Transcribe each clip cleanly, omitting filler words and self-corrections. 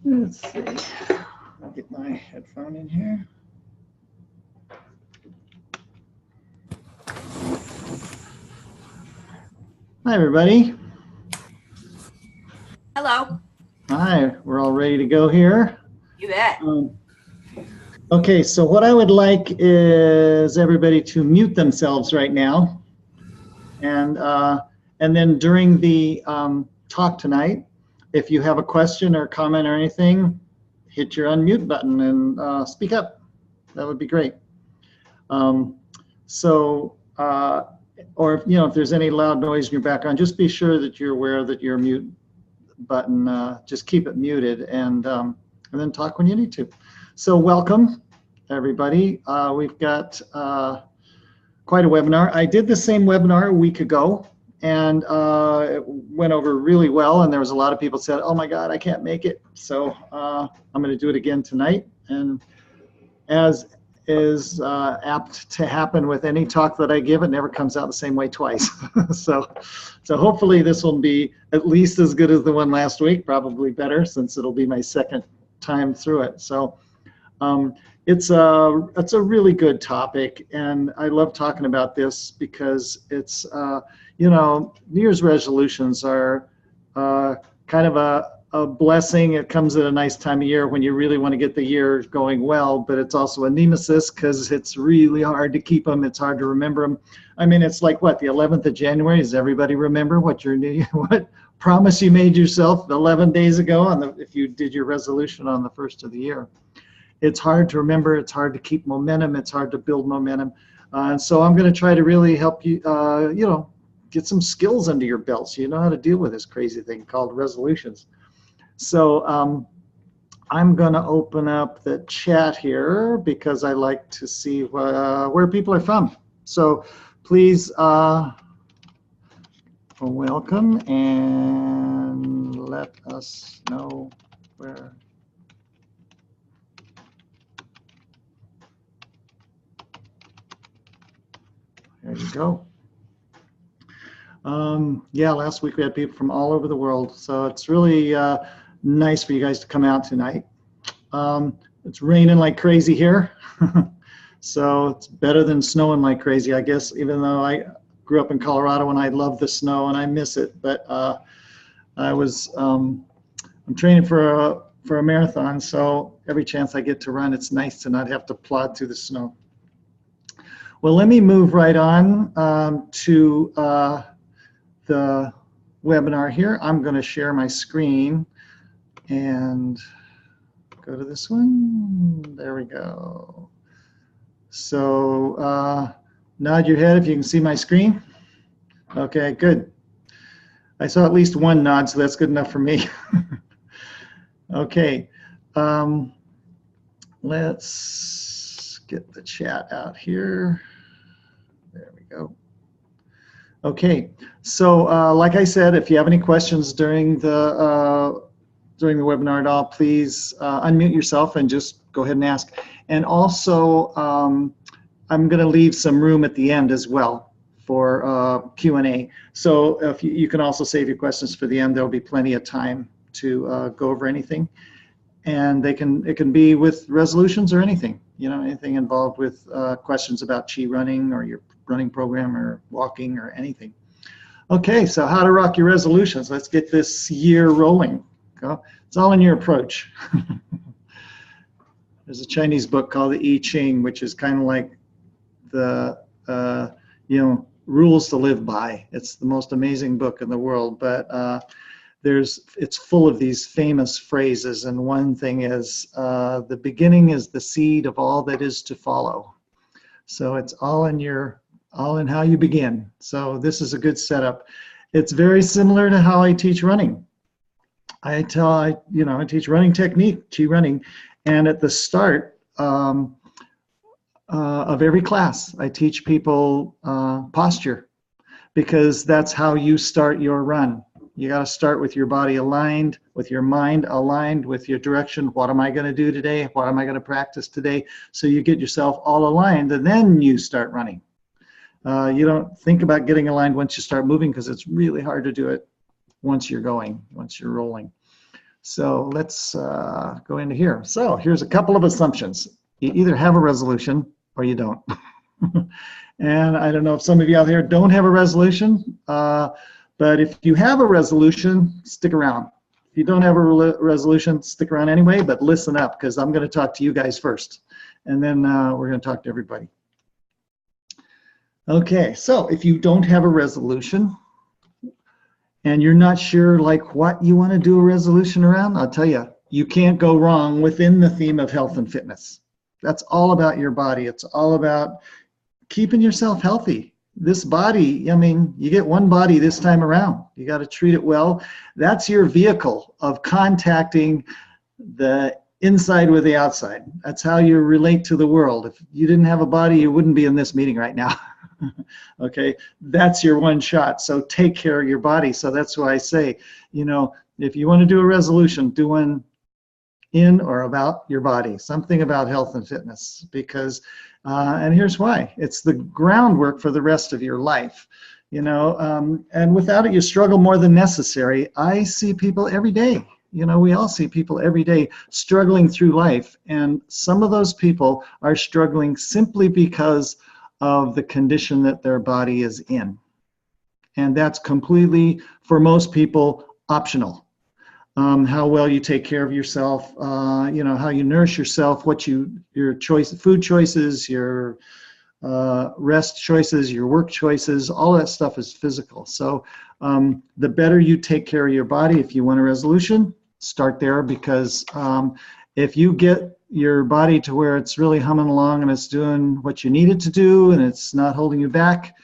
Let's see. I'll get my headphone in here. Hi, everybody. Hello. Hi, we're all ready to go here. You bet. Okay, so what I would like is everybody to mute themselves right now. And then during the talk tonight, if you have a question or comment or anything, hit your unmute button and speak up. That would be great. Or if there's any loud noise in your background, just be sure that you're aware that your mute button, just keep it muted and then talk when you need to. So welcome, everybody. We've got quite a webinar. I did the same webinar a week ago, and it went over really well, and there was a lot of people said, oh my God, I can't make it. So I'm going to do it again tonight. And as is apt to happen with any talk that I give, it never comes out the same way twice. so hopefully this will be at least as good as the one last week, probably better since it'll be my second time through it. So it's a really good topic, and I love talking about this because it's New Year's resolutions are kind of a blessing. It comes at a nice time of year when you really want to get the year going well, but it's also a nemesis because it's really hard to keep them. It's hard to remember them. I mean, it's like what, the 11th of January? Does everybody remember what what promise you made yourself 11 days ago if you did your resolution on the first of the year? It's hard to remember. It's hard to keep momentum. It's hard to build momentum. And so I'm going to try to really help you, get some skills under your belt so you know how to deal with this crazy thing called resolutions. So I'm going to open up the chat here because I like to see where people are from. So please welcome and let us know where. There you go. Yeah, last week we had people from all over the world, so it's really nice for you guys to come out tonight. It's raining like crazy here, so it's better than snowing like crazy, I guess, even though I grew up in Colorado and I love the snow and I miss it, but I'm training for a marathon, so every chance I get to run, it's nice to not have to plod through the snow. Well, let me move right on to the webinar here. I'm going to share my screen and go to this one. There we go. So nod your head if you can see my screen. Okay, good. I saw at least one nod, so that's good enough for me. Okay, let's get the chat out here. There we go. Okay, so like I said, if you have any questions during the webinar at all, please unmute yourself and just go ahead and ask. And also, I'm going to leave some room at the end as well for Q&A. So if you can also save your questions for the end, there'll be plenty of time to go over anything. And it can be with resolutions or anything, anything involved with questions about Qi running or your running program or walking or anything. Okay, so how to rock your resolutions. Let's get this year rolling. It's all in your approach. There's a Chinese book called the I Ching, which is kind of like the rules to live by. It's the most amazing book in the world, but it's full of these famous phrases, and one thing is the beginning is the seed of all that is to follow. So it's all in how you begin. So this is a good setup. It's very similar to how I teach running. I teach running technique, Qi running, and at the start of every class, I teach people posture, because that's how you start your run. You got to start with your body aligned, with your mind aligned, with your direction. What am I going to do today? What am I going to practice today? So you get yourself all aligned, and then you start running. You don't think about getting aligned once you start moving, because it's really hard to do it once you're rolling. So let's go into here. So here's a couple of assumptions. You either have a resolution or you don't. And I don't know if some of you out there don't have a resolution, but if you have a resolution, stick around. If you don't have a resolution, stick around anyway, but listen up, because I'm going to talk to you guys first, and then we're going to talk to everybody. Okay, so if you don't have a resolution and you're not sure like what you want to do a resolution around, I'll tell you, you can't go wrong within the theme of health and fitness. That's all about your body. It's all about keeping yourself healthy. This body, I mean, you get one body this time around. You got to treat it well. That's your vehicle of contacting the inside with the outside. That's how you relate to the world. If you didn't have a body, you wouldn't be in this meeting right now. Okay, that's your one shot. So take care of your body. So that's why I say, you know, if you want to do a resolution, do one in or about your body, something about health and fitness, because and here's why: it's the groundwork for the rest of your life, you know, and without it you struggle more than necessary. I see people every day, you know, we all see people every day struggling through life, and some of those people are struggling simply because of the condition that their body is in, and that's completely, for most people, optional. How well you take care of yourself, you know, how you nourish yourself, your food choices, your rest choices, your work choices, all that stuff is physical. So the better you take care of your body, if you want a resolution, start there, because if you get your body to where it's really humming along and it's doing what you need it to do and it's not holding you back,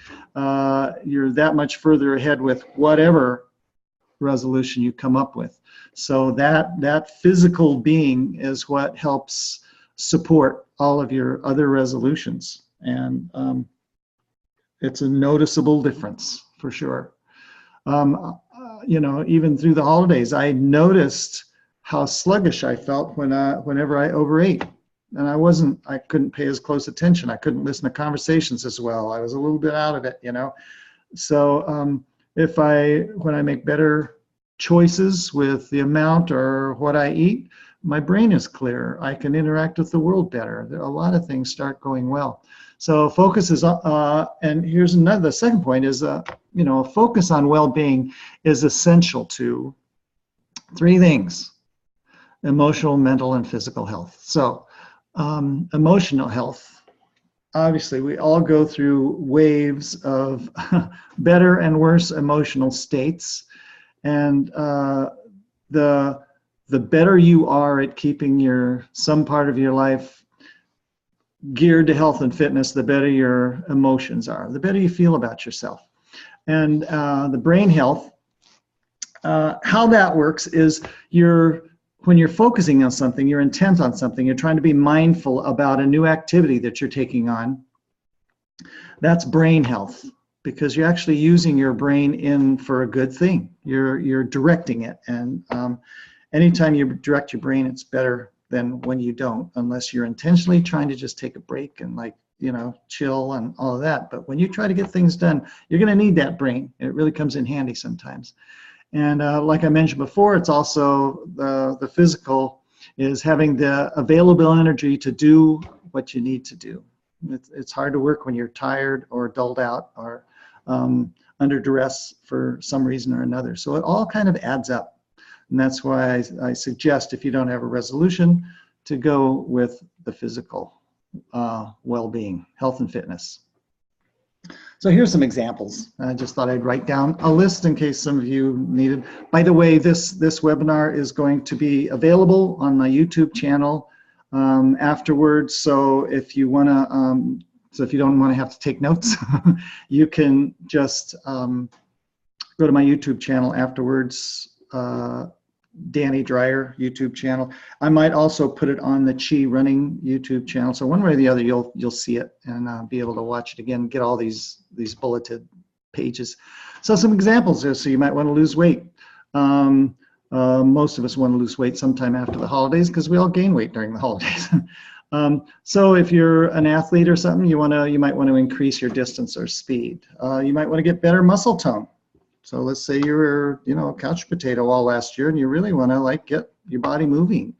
you're that much further ahead with whatever resolution you come up with. So that physical being is what helps support all of your other resolutions, and it's a noticeable difference for sure. You know, even through the holidays, I noticed how sluggish I felt whenever I overate, and I couldn't pay as close attention. I couldn't listen to conversations as well. I was a little bit out of it, you know. So when I make better choices with the amount or what I eat, my brain is clearer. I can interact with the world better. A lot of things start going well. So focus is, and here's the second point is, you know, focus on well-being is essential to three things: emotional, mental, and physical health. So emotional health, obviously we all go through waves of better and worse emotional states. And the better you are at keeping some part of your life geared to health and fitness, the better your emotions are, the better you feel about yourself. And the brain health, how that works is when you're focusing on something, you're intent on something, you're trying to be mindful about a new activity that you're taking on. That's brain health, because you're actually using your brain in for a good thing. You're directing it, and anytime you direct your brain, it's better than when you don't, unless you're intentionally trying to just take a break and, like, you know, chill and all of that. But when you try to get things done, you're going to need that brain. It really comes in handy sometimes. And like I mentioned before, it's also the physical is having the available energy to do what you need to do. It's hard to work when you're tired or dulled out or under duress for some reason or another. So it all kind of adds up. And that's why I suggest, if you don't have a resolution, to go with the physical well-being, health and fitness. So here's some examples. I just thought I'd write down a list in case some of you needed. By the way, this webinar is going to be available on my YouTube channel afterwards. So if you want to, if you don't want to have to take notes, you can just go to my YouTube channel afterwards, Danny Dreyer YouTube channel. I might also put it on the Chi Running YouTube channel. So one way or the other, you'll see it and be able to watch it again, get all these bulleted pages. So some examples there. So you might want to lose weight. Most of us want to lose weight sometime after the holidays, because we all gain weight during the holidays. So if you're an athlete or something, you might want to increase your distance or speed. You might want to get better muscle tone. So let's say you were, a couch potato all last year and you really want to like get your body moving.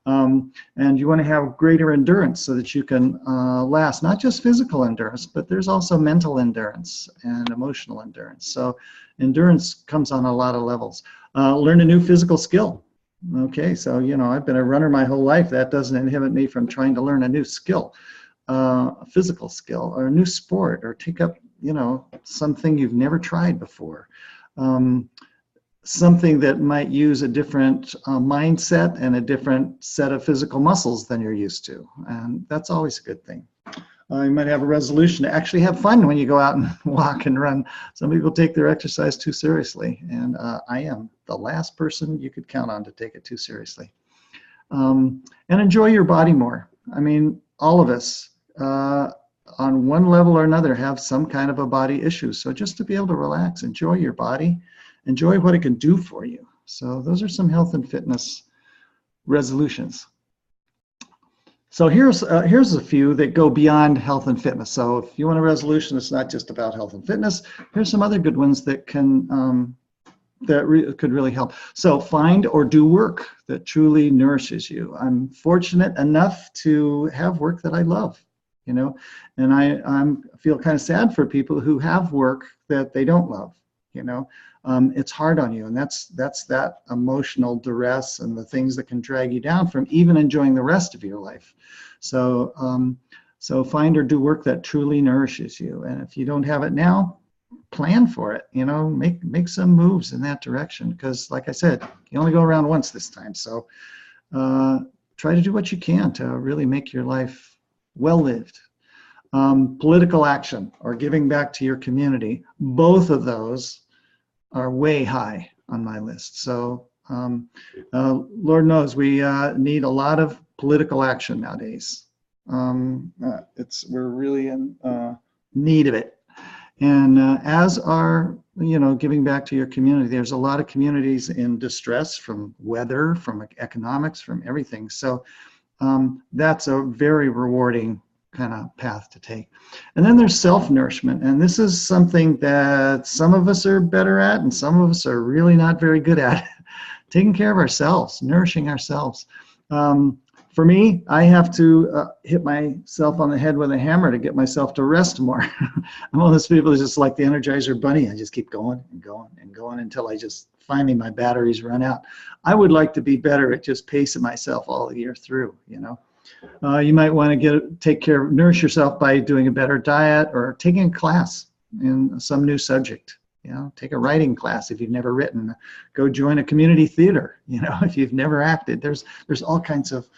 And you want to have greater endurance so that you can last, not just physical endurance, but there's also mental endurance and emotional endurance. So endurance comes on a lot of levels. Learn a new physical skill. Okay, so, I've been a runner my whole life. That doesn't inhibit me from trying to learn a new skill, a physical skill, or a new sport, or take up, something you've never tried before. Something that might use a different mindset and a different set of physical muscles than you're used to. And that's always a good thing. You might have a resolution to actually have fun when you go out and walk and run. Some people take their exercise too seriously, and I am the last person you could count on to take it too seriously. And enjoy your body more. I mean, all of us, on one level or another, have some kind of a body issue. So just to be able to relax, enjoy your body, enjoy what it can do for you. So those are some health and fitness resolutions. So here's a few that go beyond health and fitness. So if you want a resolution that's not just about health and fitness, here's some other good ones that can could really help. So find or do work that truly nourishes you. I'm fortunate enough to have work that I love, and I feel kind of sad for people who have work that they don't love. It's hard on you, and that's that emotional duress and the things that can drag you down from even enjoying the rest of your life. So so find or do work that truly nourishes you, and if you don't have it now, plan for it. Make some moves in that direction, because like I said, you only go around once this time. So try to do what you can to really make your life well lived. Political action or giving back to your community, both of those are way high on my list. So Lord knows we need a lot of political action nowadays. We're really in need of it. And as are, giving back to your community, there's a lot of communities in distress from weather, from economics, from everything. So that's a very rewarding kind of path to take. And then there's self-nourishment, and this is something that some of us are better at and some of us are really not very good at. Taking care of ourselves, nourishing ourselves. For me, I have to hit myself on the head with a hammer to get myself to rest more. I'm one of those people who's just like the Energizer Bunny. I just keep going and going and going until I just finally my batteries run out. I would like to be better at just pacing myself all the year through, You might want to nourish yourself by doing a better diet or taking a class in some new subject. Take a writing class if you've never written. Go join a community theater. If you've never acted. There's all kinds of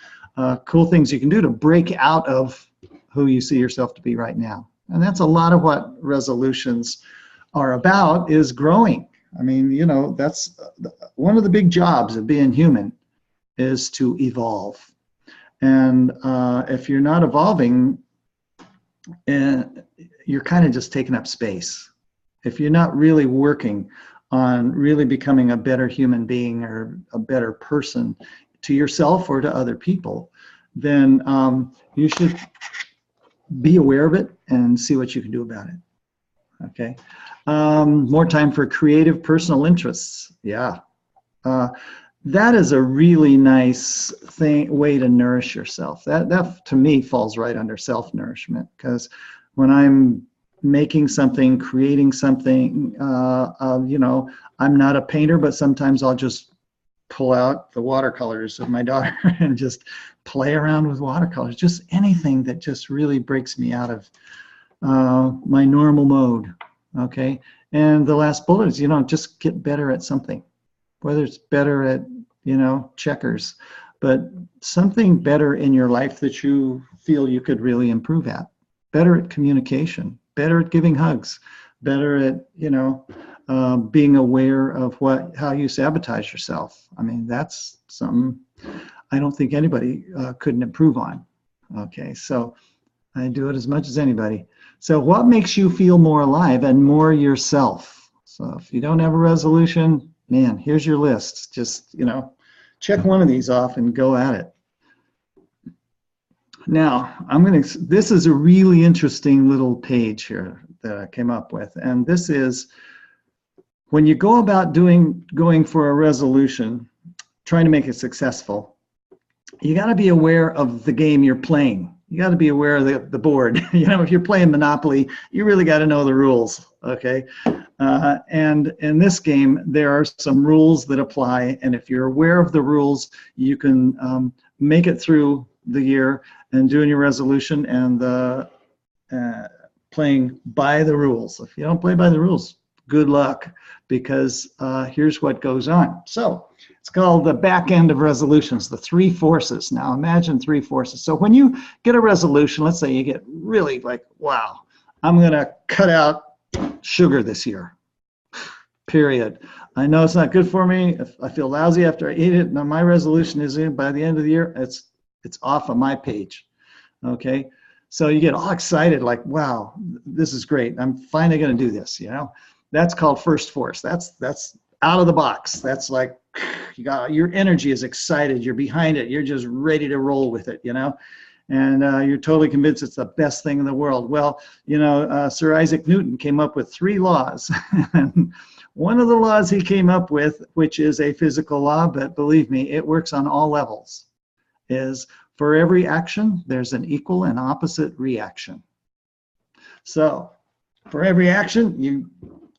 cool things you can do to break out of who you see yourself to be right now. And that's a lot of what resolutions are about, is growing. I mean, that's one of the big jobs of being human, is to evolve. And if you're not evolving, you're kind of just taking up space. If you're not really working on really becoming a better human being or a better person to yourself or to other people, then you should be aware of it and see what you can do about it. Okay. More time for creative personal interests. Yeah. That is a really nice way to nourish yourself. That to me falls right under self-nourishment, because when I'm making something, creating something, I'm not a painter, but sometimes I'll just pull out the watercolors of my daughter and just play around with watercolors. Just anything that just really breaks me out of my normal mode. Okay. And the last bullet is, just get better at something. Whether it's better at, checkers, but something better in your life that you feel you could really improve at. Better at communication, better at giving hugs, better at, being aware of how you sabotage yourself. I mean, that's something I don't think anybody couldn't improve on. Okay, so I do it as much as anybody. So what makes you feel more alive and more yourself? So if you don't have a resolution, man, here's your list. Just, check one of these off and go at it. Now, this is a really interesting little page here that I came up with. And this is when you go about going for a resolution, trying to make it successful, you got to be aware of the game you're playing. You got to be aware of the board. You know, if you're playing Monopoly, you really got to know the rules, okay? And in this game, there are some rules that apply, and if you're aware of the rules, you can make it through the year and doing your resolution and playing by the rules. If you don't play by the rules, good luck, because here's what goes on. So it's called the back end of resolutions, the three forces. Now imagine three forces. So when you get a resolution, let's say you get really like, wow, I'm going to cut out sugar this year, period. I know it's not good for me. If I feel lousy after I eat it. Now my resolution is by the end of the year, it's off of my page, okay? So you get all excited like, wow, this is great. I'm finally going to do this, you know? That's called first force. That's out of the box. That's like, you got your energy is excited. You're behind it. You're just ready to roll with it, you know? And you're totally convinced it's the best thing in the world. Well, you know, Sir Isaac Newton came up with 3 laws. And one of the laws he came up with, which is a physical law, but believe me, it works on all levels, is for every action, there's an equal and opposite reaction. So for every action,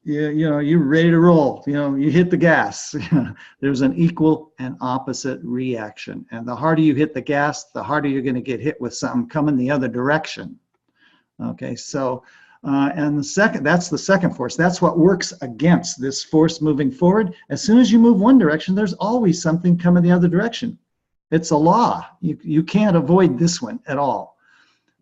you're ready to roll. You know, you hit the gas. There's an equal and opposite reaction. And the harder you hit the gas, the harder you're going to get hit with something coming the other direction. Okay, so, and that's the second force. That's what works against this force moving forward. As soon as you move one direction, there's always something coming the other direction. It's a law. You can't avoid this one at all.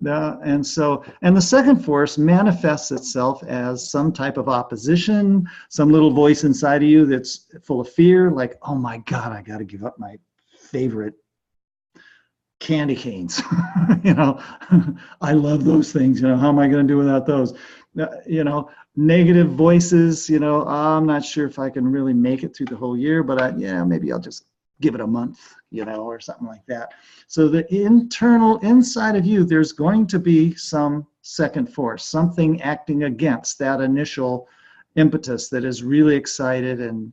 And the second force manifests itself as some type of opposition, some little voice inside of you that's full of fear, like, oh my God, I got to give up my favorite candy canes. You know, I love those things. You know, how am I going to do without those? You know, negative voices, you know, I'm not sure if I can really make it through the whole year, but yeah, maybe I'll just give it a month, you know, or something like that. So the internal inside of you, there's going to be some second force, something acting against that initial impetus that is really excited and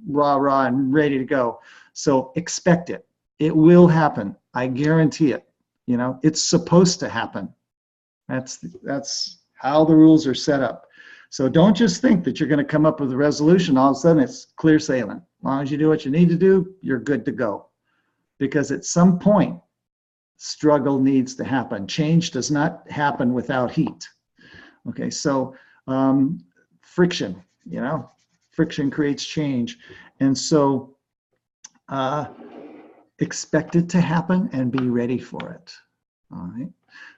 rah and ready to go. So expect it. It will happen. I guarantee it. You know, it's supposed to happen. That's how the rules are set up. So don't just think that you're going to come up with a resolution, all of a sudden it's clear sailing. As long as you do what you need to do, you're good to go. Because at some point, struggle needs to happen. Change does not happen without heat. Okay, so friction, you know, friction creates change. And so expect it to happen and be ready for it. All right.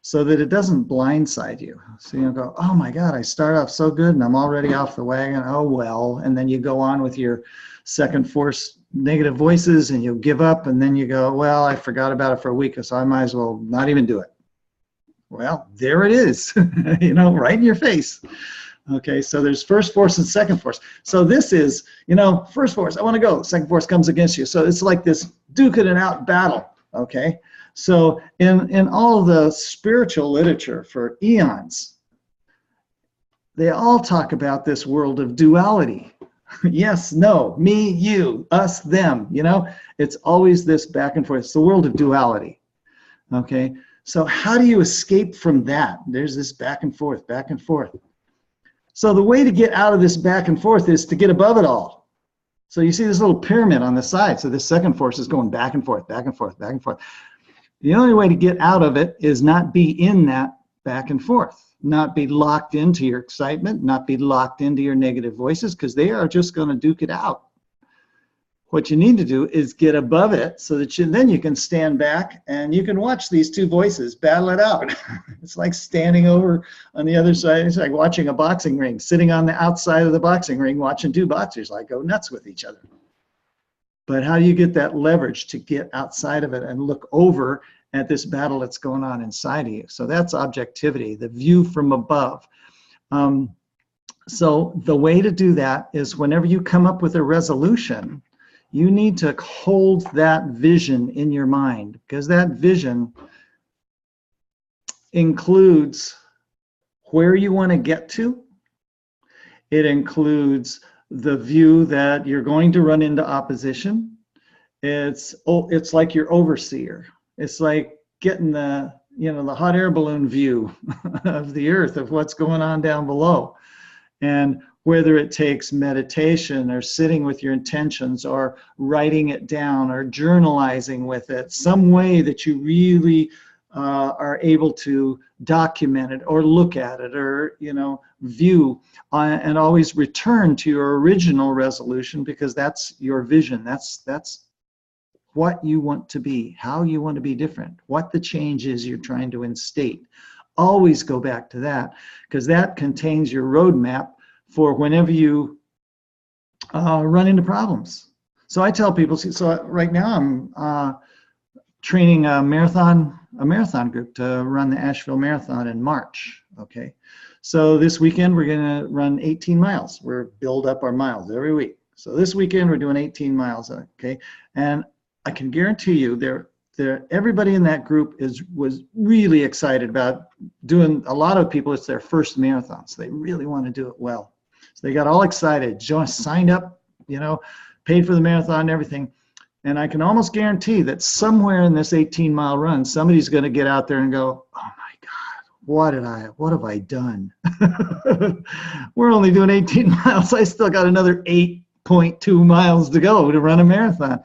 So that it doesn't blindside you. So you go, oh my God, I start off so good and I'm already off the wagon. Oh well, and then you go on with your second force negative voices and you give up, and then you go, well, I forgot about it for a week, so I might as well not even do it. Well, there it is, you know, right in your face. Okay, so there's first force and second force. So this is, you know, first force, I want to go. Second force comes against you. So it's like this duke it out battle. Okay. So in all of the spiritual literature for eons, they all talk about this world of duality. Yes, no, me, you, us, them, you know, it's always this back and forth. It's the world of duality. Okay, so how do you escape from that? There's this back and forth, back and forth. So the way to get out of this back and forth is to get above it all. So you see this little pyramid on the side. So this second force is going back and forth, back and forth, back and forth. The only way to get out of it is not be in that back and forth, not be locked into your excitement, not be locked into your negative voices, because they are just going to duke it out. What you need to do is get above it so that then you can stand back and you can watch these two voices battle it out. It's like standing over on the other side. It's like watching a boxing ring, sitting on the outside of the boxing ring, watching two boxers like go nuts with each other. But how do you get that leverage to get outside of it and look over at this battle that's going on inside of you? So that's objectivity, the view from above. So the way to do that is whenever you come up with a resolution, you need to hold that vision in your mind, because that vision includes where you want to get to. It includes the view that you're going to run into opposition. It's like your overseer. It's like getting the the hot air balloon view of the earth, of what's going on down below. And whether it takes meditation or sitting with your intentions or writing it down or journalizing with it, some way that you really are able to document it or look at it or view, and always return to your original resolution, because that's your vision. That's what you want to be, how you want to be different, what the change is you're trying to instate. Always go back to that, because that contains your roadmap for whenever you run into problems. So I tell people, so right now I'm training a marathon group to run the Asheville Marathon in March. Okay, so this weekend we're going to run 18 miles. We're build up our miles every week. So this weekend we're doing 18 miles. Okay, and I can guarantee you everybody in that group was really excited about doing. A lot of people, it's their first marathon, so they really want to do it well. So they got all excited, signed up, paid for the marathon and everything. And I can almost guarantee that somewhere in this 18-mile run, somebody's going to get out there and go, "Oh my God, what have I done? We're only doing 18 miles. I still got another 8.2 miles to go to run a marathon.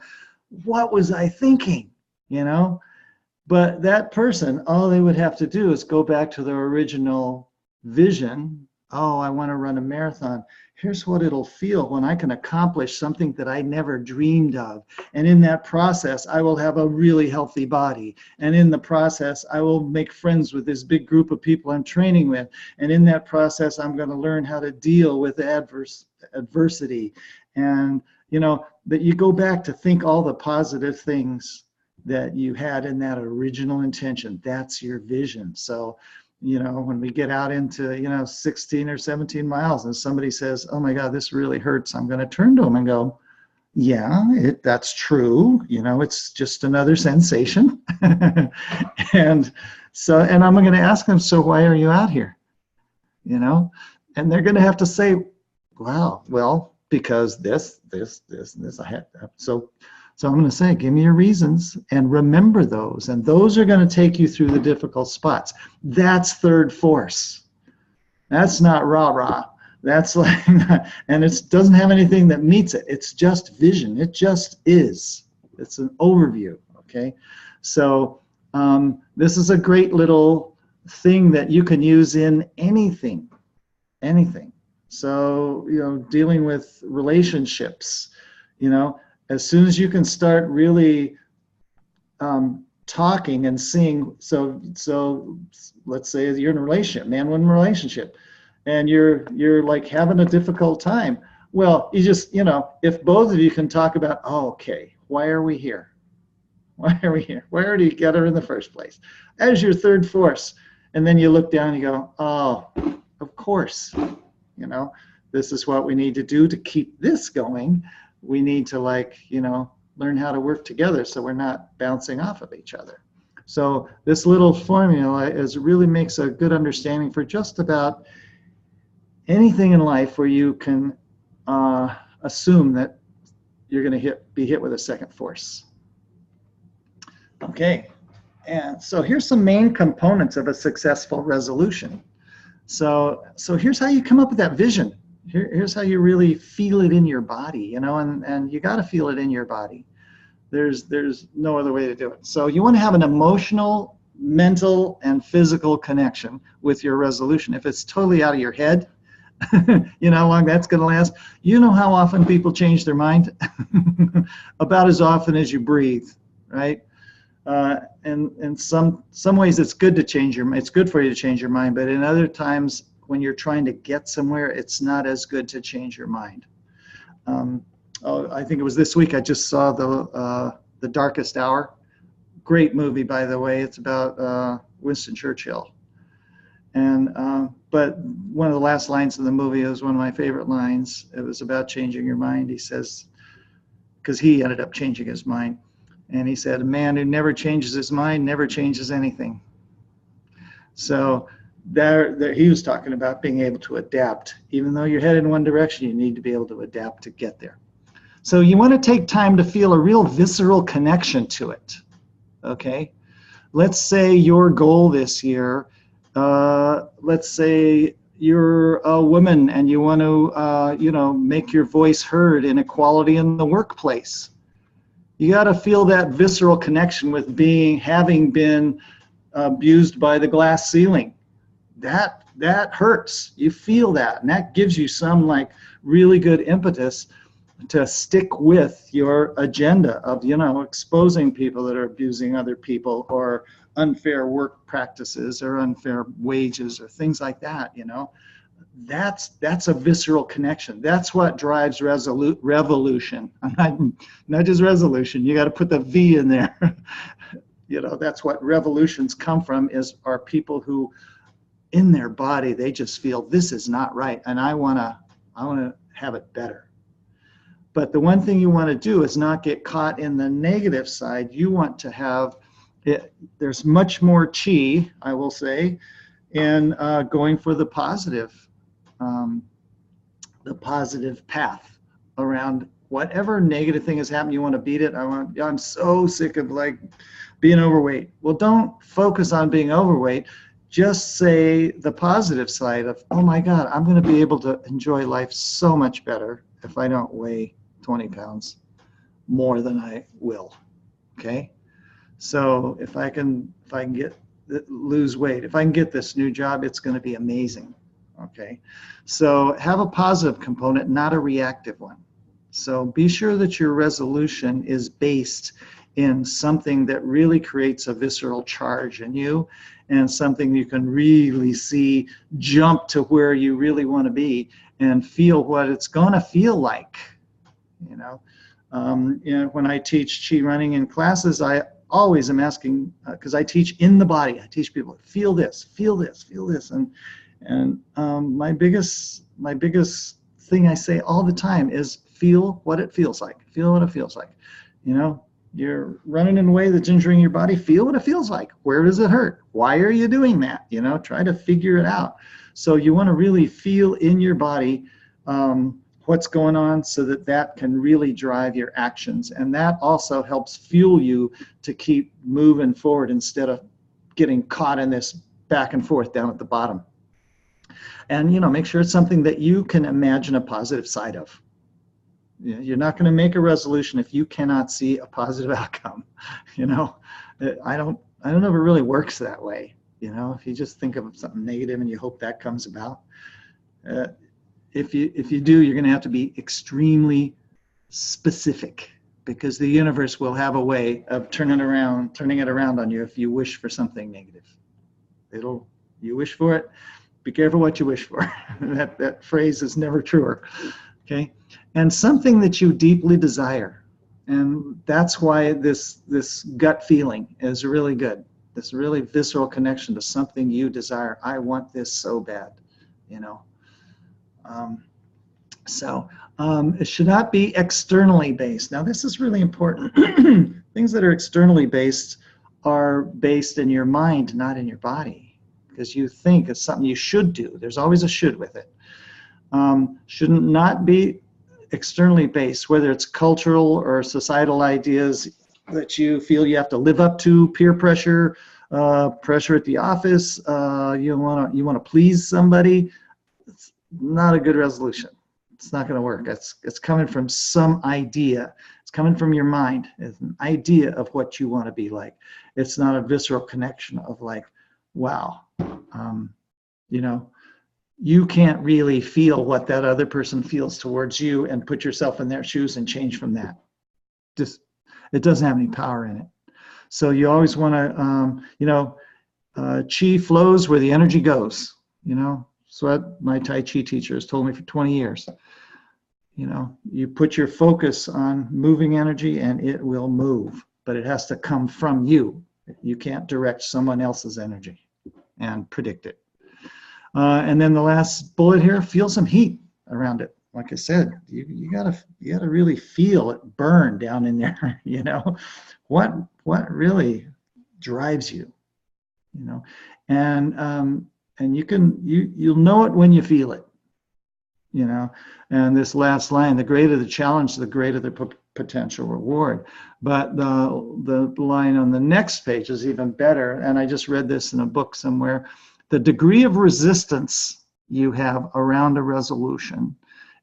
What was I thinking?" But that person, all they would have to do is go back to their original vision. Oh, I want to run a marathon. Here's what it'll feel when I can accomplish something that I never dreamed of. And in that process, I will have a really healthy body. And in the process, I will make friends with this big group of people I'm training with. And in that process, I'm going to learn how to deal with adversity. And, that you go back to think all the positive things that you had in that original intention. That's your vision. So, when we get out into, 16 or 17 miles and somebody says, "Oh my God, this really hurts," I'm going to turn to them and go, "Yeah, that's true. It's just another sensation." And I'm going to ask them, "So why are you out here?" And they're going to have to say, "Wow, well, because this, and this, I had that." So I'm going to say, give me your reasons and remember those. And those are going to take you through the difficult spots. That's third force. That's not rah-rah. That's like, and it doesn't have anything that meets it. It's just vision. It just is. It's an overview, okay? So this is a great little thing that you can use in anything. So, dealing with relationships, as soon as you can start really talking and seeing, so let's say you're in a relationship, man-woman relationship, and you're like having a difficult time. Well, you just, if both of you can talk about, "Oh, okay, why are we here? Why are we here? Where do you get her in the first place?" As your third force. And then you look down and you go, "Oh, of course, this is what we need to do to keep this going. We need to learn how to work together so we're not bouncing off of each other." So this little formula really makes a good understanding for just about anything in life where you can assume that you're going to be hit with a second force. Okay, and so here's some main components of a successful resolution. So here's how you come up with that vision. Here's how you really feel it in your body, and you got to feel it in your body. There's no other way to do it. So you want to have an emotional, mental, and physical connection with your resolution. If it's totally out of your head, how long that's going to last. How often people change their mind? About as often as you breathe, right? And in some ways it's good to change it's good for you to change your mind, but in other times when you're trying to get somewhere, it's not as good to change your mind. I think it was this week I just saw the Darkest Hour. Great movie, by the way. It's about Winston Churchill. And but one of the last lines of the movie was one of my favorite lines. It was about changing your mind. He says, because he ended up changing his mind, and he said, "A man who never changes his mind never changes anything." So there he was talking about being able to adapt. Even though you're headed in one direction, you need to be able to adapt to get there. So you want to take time to feel a real visceral connection to it. Okay. Let's say your goal this year, let's say you're a woman and you want to, make your voice heard in equality in the workplace. You got to feel that visceral connection with having been abused by the glass ceiling. That hurts. You feel that, and that gives you some like really good impetus to stick with your agenda of, exposing people that are abusing other people, or unfair work practices, or unfair wages, or things like that. That's a visceral connection. That's what drives revolution. Not just resolution. You got to put the V in there. That's what revolutions come from, are people who in their body, they just feel this is not right, and I want to have it better. But the one thing you want to do is not get caught in the negative side. You want to have it. There's much more chi, I will say, in going for the positive path around whatever negative thing has happened. You want to beat it. I'm so sick of like being overweight. Well, don't focus on being overweight. Just say the positive side of, oh my God, I'm going to be able to enjoy life so much better if I don't weigh 20 pounds more than I will. Okay. So if I can lose weight, if I can get this new job, it's going to be amazing. Okay. So have a positive component, not a reactive one. So be sure that your resolution is based in something that really creates a visceral charge in you, and something you can really see jump to where you really want to be and feel what it's going to feel like. When I teach chi running in classes, I always am asking, because I teach in the body. I teach people, feel this, feel this, feel this, and my biggest thing I say all the time is feel what it feels like. Feel what it feels like. You're running in a way that's injuring your body. Feel what it feels like. Where does it hurt? Why are you doing that? Try to figure it out. So you want to really feel in your body what's going on, so that can really drive your actions. And that also helps fuel you to keep moving forward instead of getting caught in this back and forth down at the bottom. And, make sure it's something that you can imagine a positive side of. You're not going to make a resolution if you cannot see a positive outcome. I don't know if it really works that way. If you just think of something negative and you hope that comes about, if you do, you're going to have to be extremely specific, because the universe will have a way of turning it around on you if you wish for something negative. You wish for it. Be careful what you wish for. that phrase is never truer. Okay. And something that you deeply desire. And that's why this gut feeling is really good. This really visceral connection to something you desire. I want this so bad, it should not be externally based. Now, this is really important. Things that are externally based are based in your mind, not in your body, because you think it's something you should do. There's always a should with it. Shouldn't not be externally based, whether it's cultural or societal ideas that you feel you have to live up to, peer pressure, pressure at the office, you want to please somebody. It's not a good resolution. It's not going to work. It's coming from some idea. It's coming from your mind. It's an idea of what you want to be like. It's not a visceral connection of like, wow, you can't really feel what that other person feels towards you and put yourself in their shoes and change from that. It doesn't have any power in it. So you always want to, chi flows where the energy goes. So what my Tai Chi teacher has told me for 20 years. You put your focus on moving energy and it will move, but it has to come from you. You can't direct someone else's energy and predict it. And then the last bullet here, feel some heat around it. Like I said, you gotta really feel it burn down in there. What really drives you, and and you'll know it when you feel it, you know. And this last line, the greater the challenge, the greater the potential reward. But the line on the next page is even better, and I just read this in a book somewhere. The degree of resistance you have around a resolution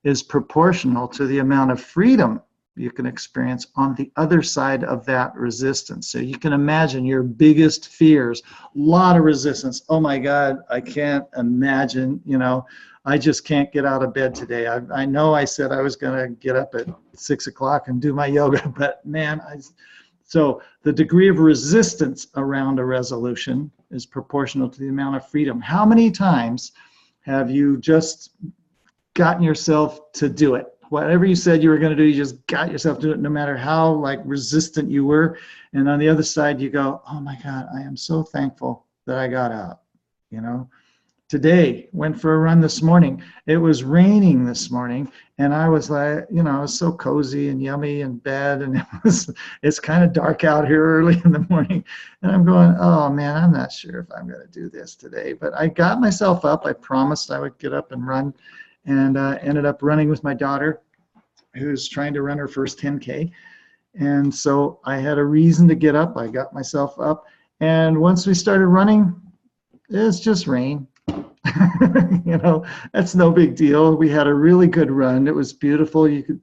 is proportional to the amount of freedom you can experience on the other side of that resistance. So you can imagine your biggest fears, a lot of resistance. Oh my God, I can't imagine, you know, I just can't get out of bed today. I know I said I was going to get up at 6 o'clock and do my yoga, but man, so the degree of resistance around a resolution is proportional to the amount of freedom. How many times have you just gotten yourself to do it? Whatever you said you were going to do, you just got yourself to do it, no matter how like resistant you were. And on the other side, you go, oh my God, I am so thankful that I got out, you know. Today, went for a run this morning. It was raining this morning, and I was like, you know, it was so cozy and yummy in bed, and it's kind of dark out here early in the morning, and I'm going, oh man, I'm not sure if I'm going to do this today. But I got myself up. I promised I would get up and run, and ended up running with my daughter, who's trying to run her first 10K. And so I had a reason to get up. I got myself up, and once we started running, it's just rain. You know, that's no big deal. We had a really good run. It was beautiful. You could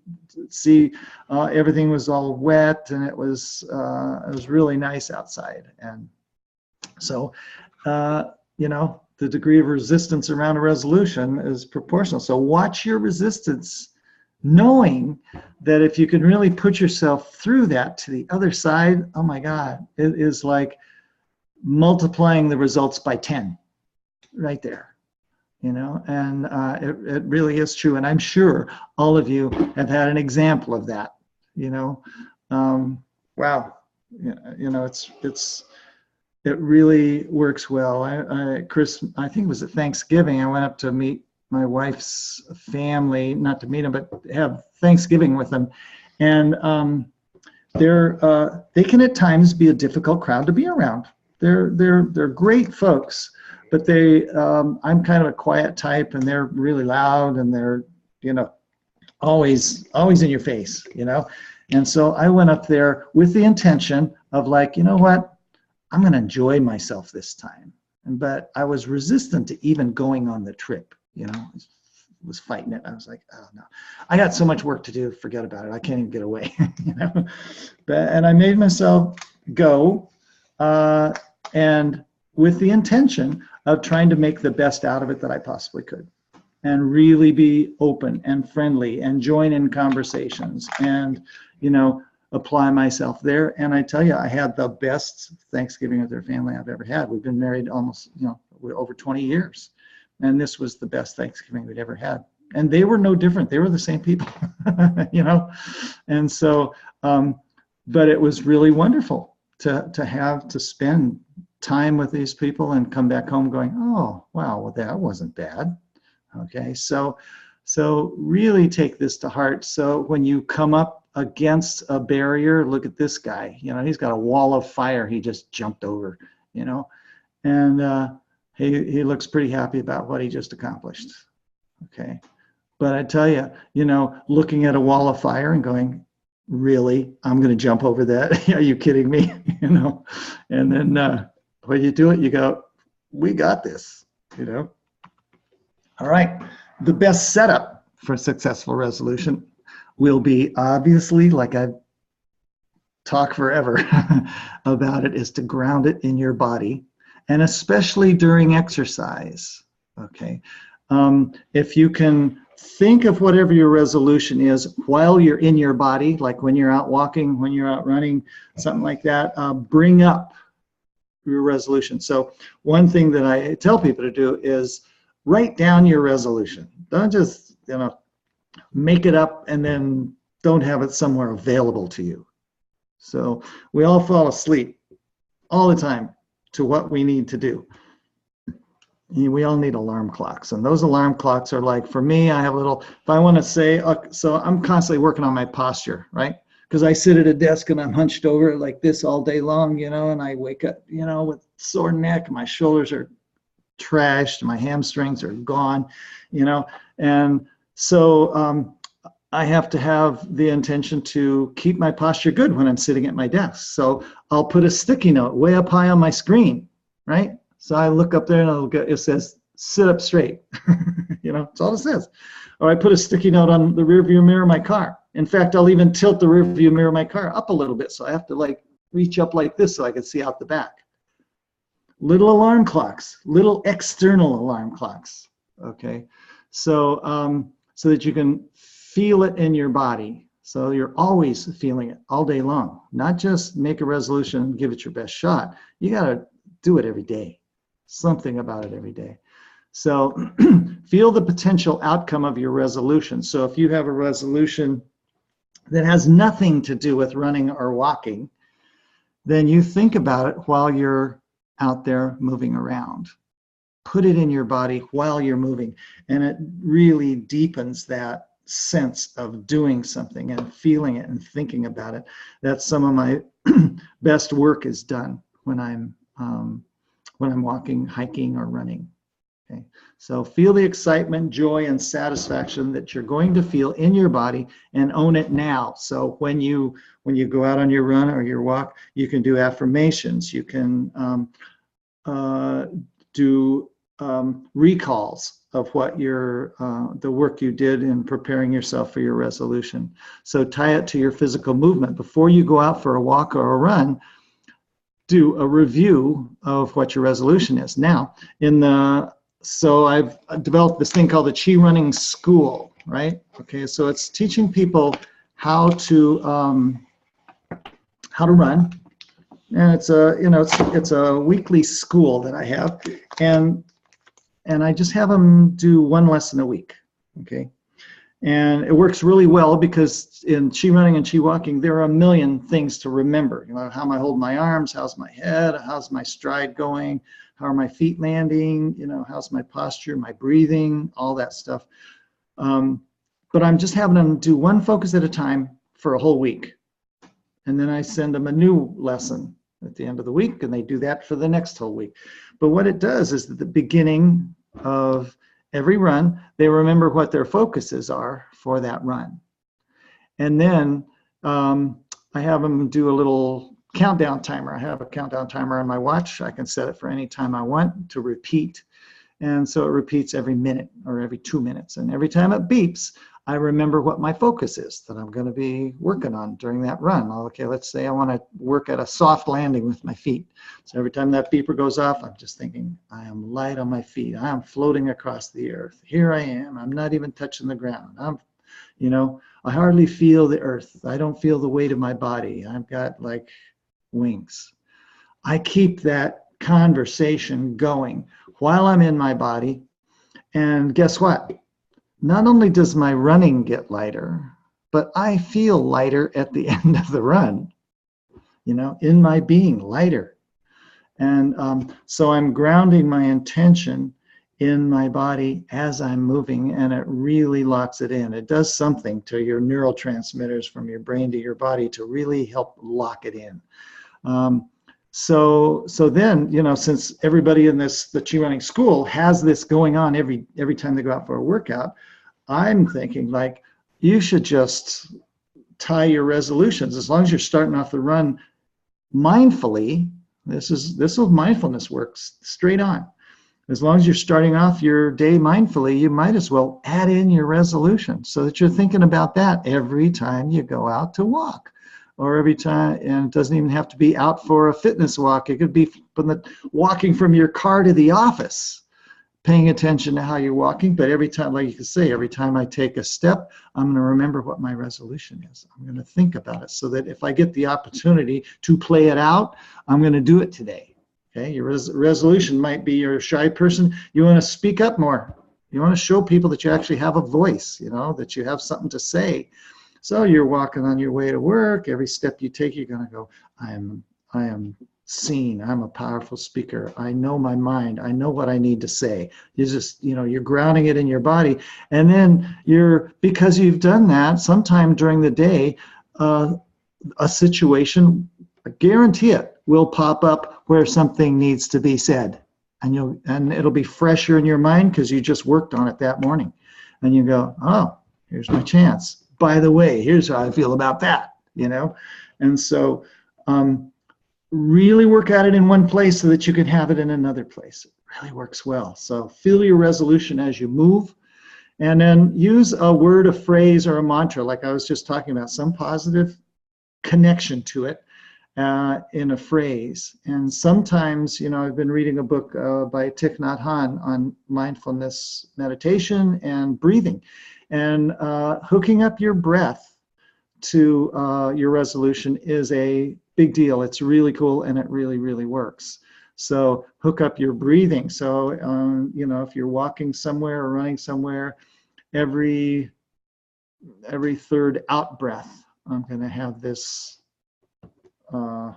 see everything was all wet, and it was really nice outside. And so, you know, the degree of resistance around a resolution is proportional. So watch your resistance, knowing that if you can really put yourself through that to the other side, oh my God, it is like multiplying the results by 10 right there. You know, and it really is true. And I'm sure all of you have had an example of that, you know. Wow, you know, it really works well. Chris, I think it was at Thanksgiving, I went up to meet my wife's family, not to meet them, but have Thanksgiving with them. And they can at times be a difficult crowd to be around. They're great folks. But I'm kind of a quiet type, and they're really loud, and they're, you know, always in your face, you know. And so I went up there with the intention of like, you know what, I'm going to enjoy myself this time. But I was resistant to even going on the trip, you know. I was fighting it. I was like, oh no, I got so much work to do. Forget about it. I can't even get away, you know. And I made myself go, and with the intention of trying to make the best out of it that I possibly could, and really be open and friendly and join in conversations and, you know, apply myself there. And I tell you, I had the best Thanksgiving with their family I've ever had. We've been married almost, you know, over 20 years. And this was the best Thanksgiving we'd ever had. And they were no different. They were the same people, you know. And so, but it was really wonderful to spend time with these people and come back home going, oh, wow, well, that wasn't bad. Okay, so really take this to heart. So when you come up against a barrier, look at this guy. You know, he's got a wall of fire he just jumped over, you know, and he looks pretty happy about what he just accomplished. Okay, but I tell you, you know, looking at a wall of fire and going, really, I'm going to jump over that? Are you kidding me? You know, and then when you do it, you go, we got this, you know. All right, the best setup for successful resolution will be, obviously, like I've talked forever about it, is to ground it in your body, and especially during exercise, okay? If you can think of whatever your resolution is while you're in your body, like when you're out walking, when you're out running, something like that, bring up your resolution. So one thing that I tell people to do is write down your resolution. Don't just, you know, make it up and then don't have it somewhere available to you. So we all fall asleep all the time to what we need to do. We all need alarm clocks, and those alarm clocks are like, for me, I have a little, if I want to say, so I'm constantly working on my posture, right? Because I sit at a desk and I'm hunched over like this all day long, you know, and I wake up, you know, with sore neck, my shoulders are trashed. My hamstrings are gone, you know. And so I have to have the intention to keep my posture good when I'm sitting at my desk. So I'll put a sticky note way up high on my screen, right? So I look up there and it says, sit up straight. You know, that's all it says. Or I put a sticky note on the rear view mirror of my car. In fact, I'll even tilt the rear view mirror of my car up a little bit. So I have to like reach up like this so I can see out the back. Little alarm clocks, little external alarm clocks, okay? So, so that you can feel it in your body. So you're always feeling it all day long. Not just make a resolution and give it your best shot. You gotta do it every day. Something about it every day. So feel the potential outcome of your resolution. So if you have a resolution that has nothing to do with running or walking, then you think about it while you're out there moving around. Put it in your body while you're moving, and it really deepens that sense of doing something and feeling it and thinking about it. That's some of my best work is done when I'm walking, hiking, or running. Okay, so feel the excitement, joy, and satisfaction that you're going to feel in your body, and own it now. So when you go out on your run or your walk, you can do affirmations. You can do recalls of what the work you did in preparing yourself for your resolution. So tie it to your physical movement. Before you go out for a walk or a run, do a review of what your resolution is. Now, so I've developed this thing called the Chi Running School, right? Okay, so it's teaching people how to run, and it's a weekly school that I have, and I just have them do one lesson a week, okay? And it works really well because in Chi running and Chi walking, there are a million things to remember. You know, how am I holding my arms? How's my head? How's my stride going? How are my feet landing? You know, how's my posture, my breathing, all that stuff. But I'm just having them do one focus at a time for a whole week. And then I send them a new lesson at the end of the week, and they do that for the next whole week. But what it does is at the beginning of every run, they remember what their focuses are for that run. And then I have them do a little countdown timer. I have a countdown timer on my watch. I can set it for any time I want to repeat. And so it repeats every minute or every 2 minutes. And every time it beeps, I remember what my focus is that I'm going to be working on during that run. Okay, let's say I want to work at a soft landing with my feet. So every time that beeper goes off, I'm just thinking, I am light on my feet. I am floating across the earth. Here I am. I'm not even touching the ground. I hardly feel the earth. I don't feel the weight of my body. I've got like wings. I keep that conversation going while I'm in my body. And guess what? Not only does my running get lighter, but I feel lighter at the end of the run, in my being, lighter. And so I'm grounding my intention in my body as I'm moving, and it really locks it in. It does something to your neurotransmitters from your brain to your body to really help lock it in. So then, since everybody in the Chi Running School has this going on every time they go out for a workout, I'm thinking like, you should just tie your resolutions. As long as you're starting off the run mindfully, this is mindfulness works straight on. As long as you're starting off your day mindfully, you might as well add in your resolution so that you're thinking about that every time you go out to walk. Or every time, and it doesn't even have to be out for a fitness walk. It could be walking from your car to the office, paying attention to how you're walking. But every time, like you could say, every time I take a step, I'm going to remember what my resolution is. I'm going to think about it so that if I get the opportunity to play it out, I'm going to do it today. Okay, your resolution might be, you're a shy person. You want to speak up more. You want to show people that you actually have a voice, that you have something to say. So you're walking on your way to work. Every step you take, you're going to go, I am seen. I'm a powerful speaker. I know my mind. I know what I need to say. You just, you're grounding it in your body. And then because you've done that, sometime during the day, a situation, I guarantee it, will pop up where something needs to be said. and it'll be fresher in your mind because you just worked on it that morning. And you go, oh, here's my chance. By the way, here's how I feel about that, you know? And so really work at it in one place so that you can have it in another place. It really works well. So feel your resolution as you move, and then use a word, a phrase, or a mantra, like I was just talking about, some positive connection to it in a phrase. And sometimes, you know, I've been reading a book by Thich Nhat Hanh on mindfulness meditation and breathing, and hooking up your breath to your resolution is a big deal. It's really cool, and it really, really works. So hook up your breathing. So, you know, if you're walking somewhere or running somewhere, every third out breath, I'm going to have this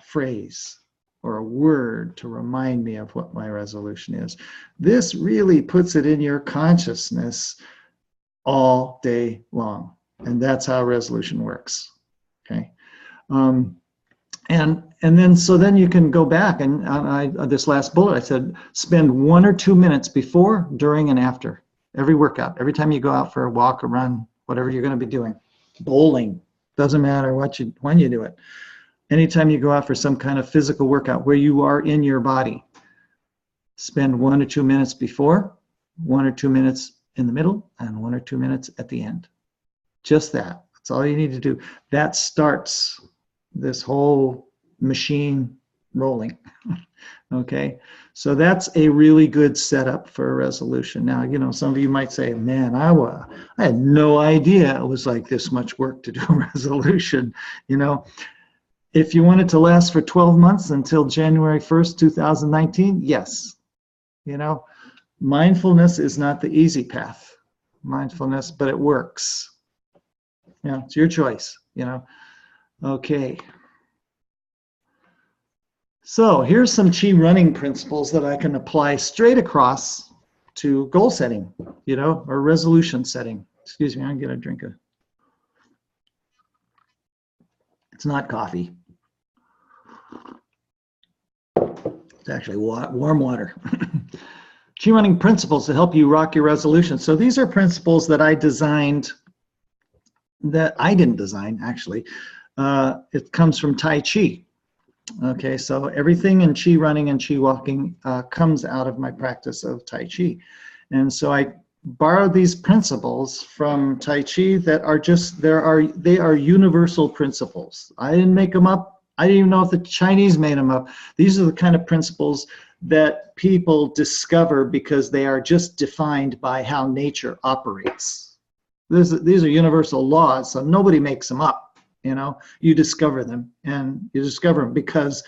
phrase or a word to remind me of what my resolution is. This really puts it in your consciousness all day long. And that's how resolution works. Okay. And then you can go back, and this last bullet, I said, spend 1 or 2 minutes before, during, and after every workout. Every time you go out for a walk, or run, whatever you're going to be doing, bowling, doesn't matter when you do it. Anytime you go out for some kind of physical workout where you are in your body, spend 1 or 2 minutes before, 1 or 2 minutes in the middle, and 1 or 2 minutes at the end. Just that. That's all you need to do. That starts this whole machine rolling. Okay, so that's a really good setup for a resolution. Now, you know, some of you might say, man, I had no idea it was like this much work to do a resolution. You know, if you want it to last for 12 months until January 1st, 2019, yes. You know, mindfulness is not the easy path. Mindfulness, but it works. Yeah, it's your choice, you know. Okay. So here's some Chi running principles that I can apply straight across to goal setting, you know, or resolution setting. Excuse me, I'm going to drink a. It's not coffee. It's actually warm water. Chi running principles to help you rock your resolution. So these are principles that I designed, that I didn't design, actually. It comes from Tai Chi. Okay, so everything in Chi running and Chi walking comes out of my practice of Tai Chi. And so I borrowed these principles from Tai Chi that are just, they are universal principles. I didn't make them up. I didn't even know if the Chinese made them up. These are the kind of principles that people discover because they are just defined by how nature operates. These are universal laws, so nobody makes them up. You know, you discover them, and you discover them because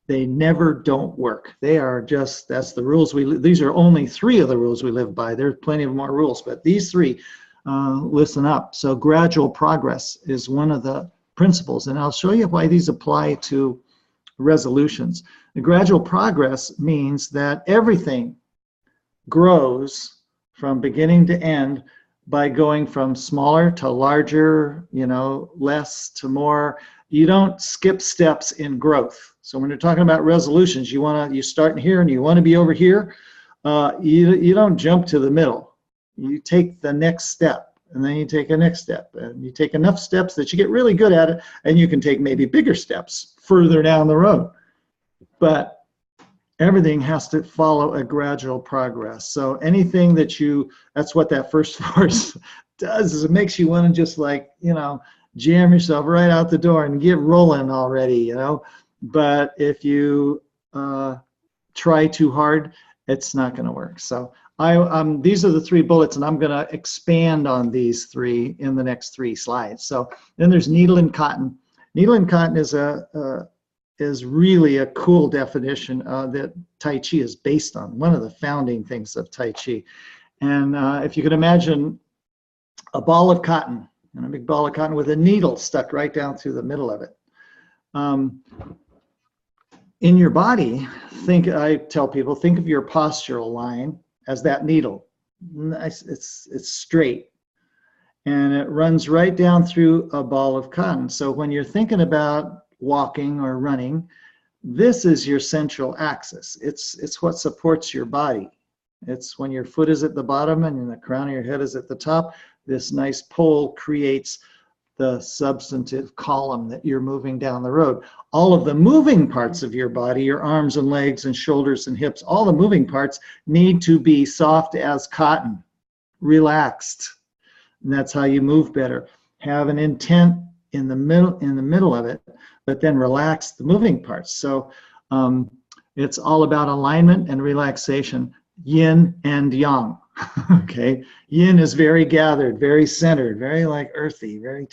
they never don't work. They are just, that's the rules these are only 3 of the rules we live by. There's plenty of more rules, but these 3, listen up. So gradual progress is one of the principles, and I'll show you why these apply to resolutions. The gradual progress means that everything grows from beginning to end by going from smaller to larger, you know, less to more. You don't skip steps in growth. So when you're talking about resolutions, you start here and you want to be over here. You don't jump to the middle. You take the next step, and then you take a next step, and you take enough steps that you get really good at it, and you can take maybe bigger steps further down the road. But everything has to follow a gradual progress. So anything that that's what that first force does, is it makes you want to just, like, you know, jam yourself right out the door and get rolling already, you know. But if you try too hard, it's not going to work. So these are the 3 bullets, and I'm going to expand on these 3 in the next 3 slides. So then there's needle and cotton. Needle and cotton is really a cool definition that Tai Chi is based on, one of the founding things of Tai Chi. And if you can imagine a ball of cotton, and a big ball of cotton with a needle stuck right down through the middle of it. In your body, I tell people, think of your postural line as that needle. It's straight, and it runs right down through a ball of cotton. So when you're thinking about walking or running, This is your central axis. It's what supports your body. It's when your foot is at the bottom and the crown of your head is at the top. This nice pole creates the substantive column that you're moving down the road. All of the moving parts of your body, your arms and legs and shoulders and hips, all the moving parts need to be soft as cotton, relaxed. And that's how you move better. Have an intent in the middle of it, but then relax the moving parts. So it's all about alignment and relaxation, yin and yang. Okay, yin is very gathered, very centered, very like earthy, very,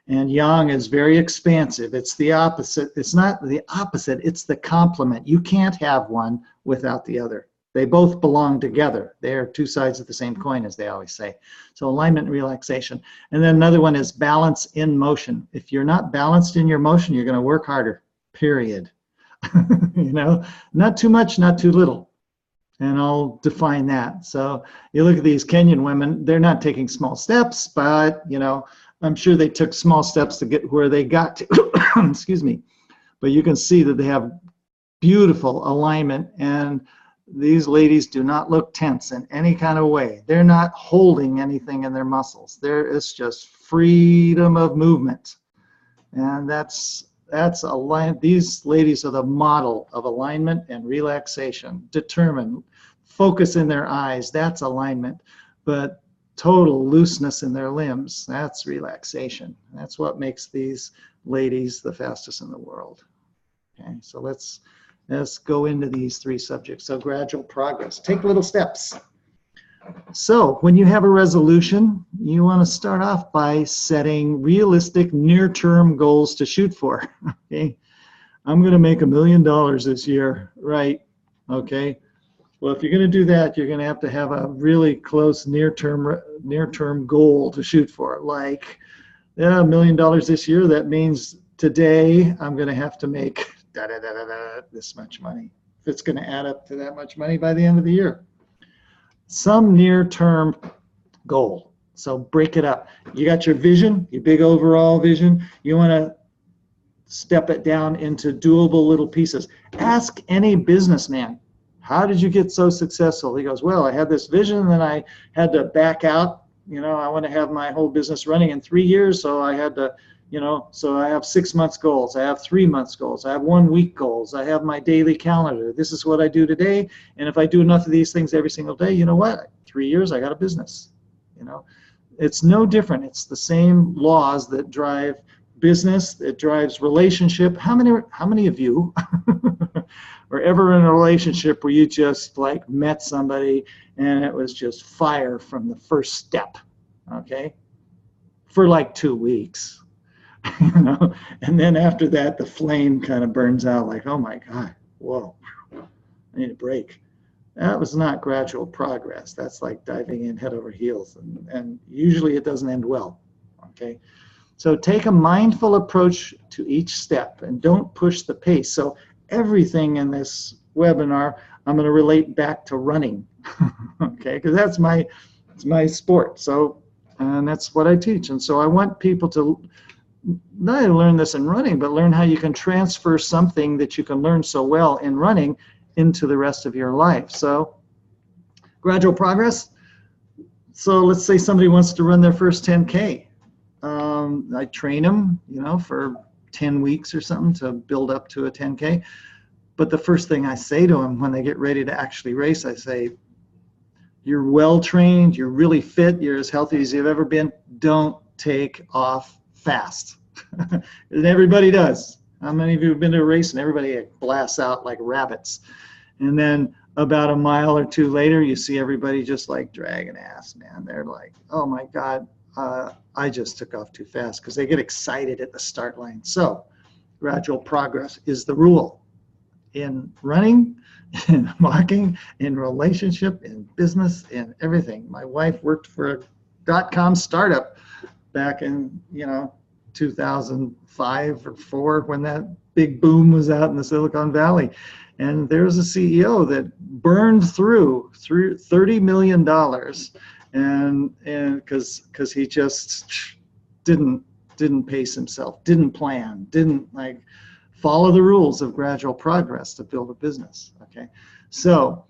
and yang is very expansive. It's the opposite. It's not the opposite, it's the complement. You can't have one without the other. They both belong together. They are two sides of the same coin, as they always say. So alignment and relaxation. And then another one is balance in motion. If you're not balanced in your motion, you're going to work harder, period. You know, not too much, not too little. And I'll define that. So you look at these Kenyan women, they're not taking small steps, but, you know, I'm sure they took small steps to get where they got to. Excuse me. But you can see that they have beautiful alignment, and these ladies do not look tense in any kind of way. They're not holding anything in their muscles. There is just freedom of movement. And that's aligned. These ladies are the model of alignment and relaxation. Determined, focus in their eyes, that's alignment. But total looseness in their limbs, that's relaxation. That's what makes these ladies the fastest in the world. Okay, so let's go into these three subjects. So gradual progress, take little steps. So when you have a resolution, you want to start off by setting realistic near-term goals to shoot for. Okay, I'm going to make $1 million this year, right? Okay, well, if you're going to do that, you're going to have a really close near-term goal to shoot for. Like, yeah, $1 million this year, that means today I'm going to have to make this much money. If it's going to add up to that much money by the end of the year. Some near-term goal. So break it up. You got your vision, your big overall vision. You want to step it down into doable little pieces. Ask any businessman, how did you get so successful? He goes, well, I had this vision, and then I had to back out. You know, I want to have my whole business running in 3 years, so I had to, you know, so I have 6 months goals, I have 3 months goals, I have 1 week goals, I have my daily calendar. This is what I do today, and if I do enough of these things every single day, you know what? 3 years, I got a business. You know, it's no different. It's the same laws that drive business, it drives relationship. How many of you were ever in a relationship where you just like met somebody and it was just fire from the first step, okay, for like 2 weeks? You know, and then after that, the flame kind of burns out, like, oh my God, whoa, I need a break. That was not gradual progress. That's like diving in head over heels, and usually it doesn't end well. Okay, so take a mindful approach to each step and don't push the pace. So everything in this webinar, I'm going to relate back to running. Okay, because it's my sport. So, and that's what I teach. And so I want people to not only learn this in running, but learn how you can transfer something that you can learn so well in running into the rest of your life. So gradual progress. So let's say somebody wants to run their first 10K. I train them, you know, for 10 weeks or something to build up to a 10K. But the first thing I say to them when they get ready to actually race, I say, you're well trained, you're really fit, you're as healthy as you've ever been. Don't take off fast. And everybody does. How many of you have been to a race and everybody blasts out like rabbits? And then about a mile or two later, you see everybody just like dragging ass, man. They're like, oh my God, I just took off too fast, because they get excited at the start line. So gradual progress is the rule in running, in walking, in relationship, in business, in everything. My wife worked for a .com startup back in, you know, 2005 or 4 when that big boom was out in the Silicon Valley. And there was a CEO that burned through $30 million, and because he just didn't pace himself, didn't plan, didn't like follow the rules of gradual progress to build a business. Okay, so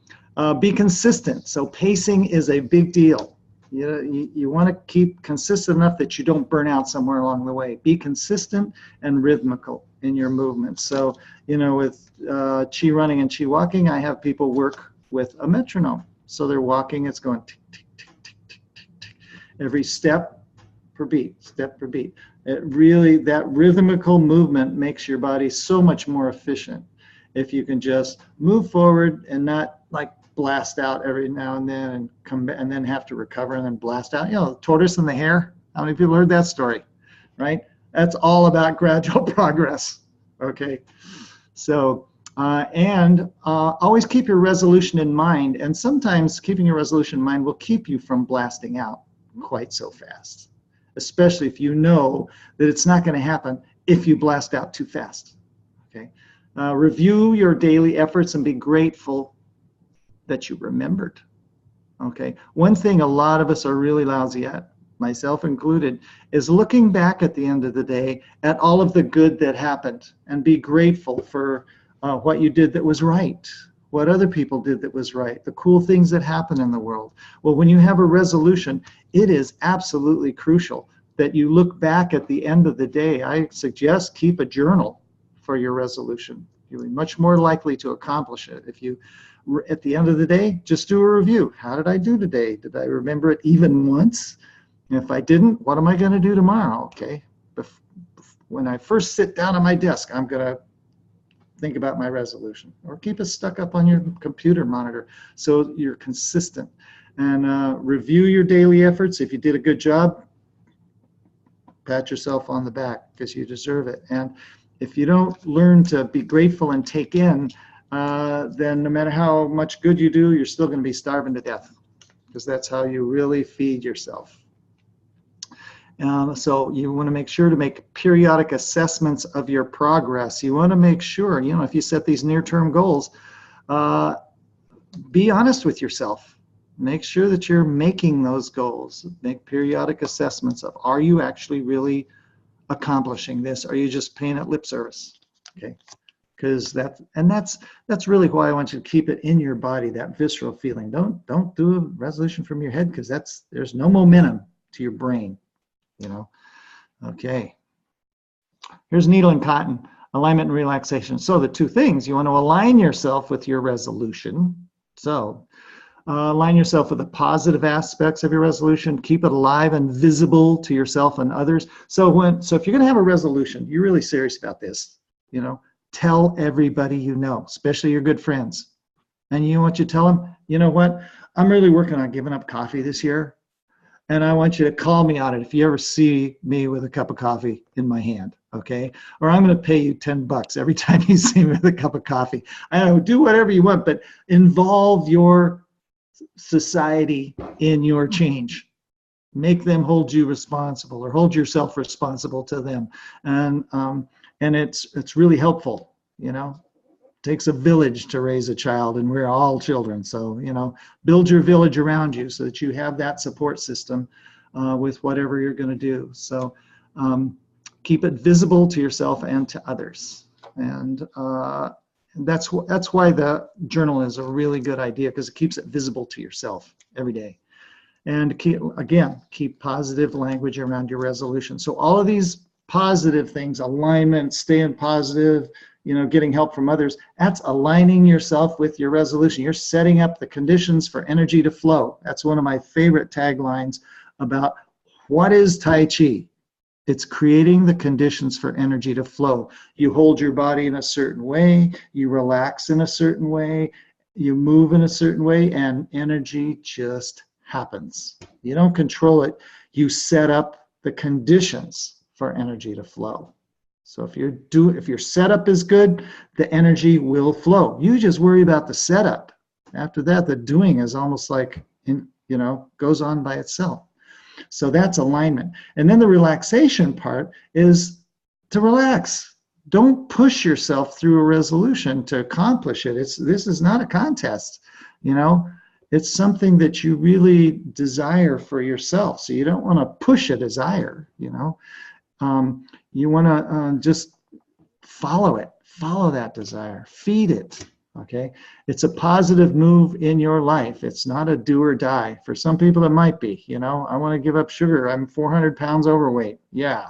be consistent. So pacing is a big deal. You want to keep consistent enough that you don't burn out somewhere along the way. Be consistent and rhythmical in your movements. So, with chi running and chi walking, I have people work with a metronome. So they're walking, it's going tick, tick, tick, tick, tick, tick, tick. Every step per beat, step per beat. It really, that rhythmical movement makes your body so much more efficient if you can just move forward and not like blast out every now and then and come back and then have to recover and then blast out. The tortoise and the hare. How many people heard that story, right? That's all about gradual progress. Okay, so always keep your resolution in mind, and sometimes keeping your resolution in mind will keep you from blasting out quite so fast, especially if you know that it's not going to happen if you blast out too fast. Okay, review your daily efforts and be grateful that you remembered. Okay, one thing a lot of us are really lousy at, myself included, is looking back at the end of the day at all of the good that happened and be grateful for what you did that was right, what other people did that was right, the cool things that happen in the world. Well, when you have a resolution, it is absolutely crucial that you look back at the end of the day. I suggest keep a journal for your resolution. You'll be much more likely to accomplish it if you, at the end of the day, just do a review. How did I do today? Did I remember it even once? And if I didn't, what am I going to do tomorrow? Okay, when I first sit down at my desk, I'm going to think about my resolution, or keep it stuck up on your computer monitor so you're consistent. And review your daily efforts. If you did a good job, pat yourself on the back because you deserve it. And if you don't learn to be grateful and take in, then no matter how much good you do, you're still going to be starving to death, because that's how you really feed yourself. So you want to make sure to make periodic assessments of your progress. You want to make sure, if you set these near-term goals, be honest with yourself. Make sure that you're making those goals. Make periodic assessments of, are you actually really accomplishing this? Are you just paying it lip service? Okay. Because that's really why I want you to keep it in your body, that visceral feeling. Don't do a resolution from your head, because there's no momentum to your brain. Okay. Here's needle and cotton, alignment and relaxation. So the two things, you want to align yourself with your resolution. So align yourself with the positive aspects of your resolution. Keep it alive and visible to yourself and others. So if you're going to have a resolution, you're really serious about this, tell everybody you know, especially your good friends. And you know what you tell them? You know what? I'm really working on giving up coffee this year. And I want you to call me on it if you ever see me with a cup of coffee in my hand, okay? Or I'm going to pay you $10 every time you see me with a cup of coffee. I don't know, do whatever you want, but involve your society in your change. Make them hold you responsible, or hold yourself responsible to them. And it's really helpful, It takes a village to raise a child, and we're all children. So, build your village around you so that you have that support system with whatever you're going to do. So keep it visible to yourself and to others. And that's why the journal is a really good idea, because it keeps it visible to yourself every day. And keep positive language around your resolution. So all of these positive things, alignment, staying positive, getting help from others, that's aligning yourself with your resolution. You're setting up the conditions for energy to flow. That's one of my favorite taglines about what is Tai Chi. It's creating the conditions for energy to flow. You hold your body in a certain way, you relax in a certain way, you move in a certain way, and energy just happens. You don't control it. You set up the conditions for energy to flow. So if your setup is good, the energy will flow. You just worry about the setup. After that, the doing is almost like, goes on by itself. So that's alignment. And then the relaxation part is to relax. Don't push yourself through a resolution to accomplish it. This is not a contest, It's something that you really desire for yourself. So you don't want to push a desire, You want to just follow it. Follow that desire. Feed it. Okay? It's a positive move in your life. It's not a do or die. For some people, it might be. You know, I want to give up sugar. I'm 400 pounds overweight. Yeah,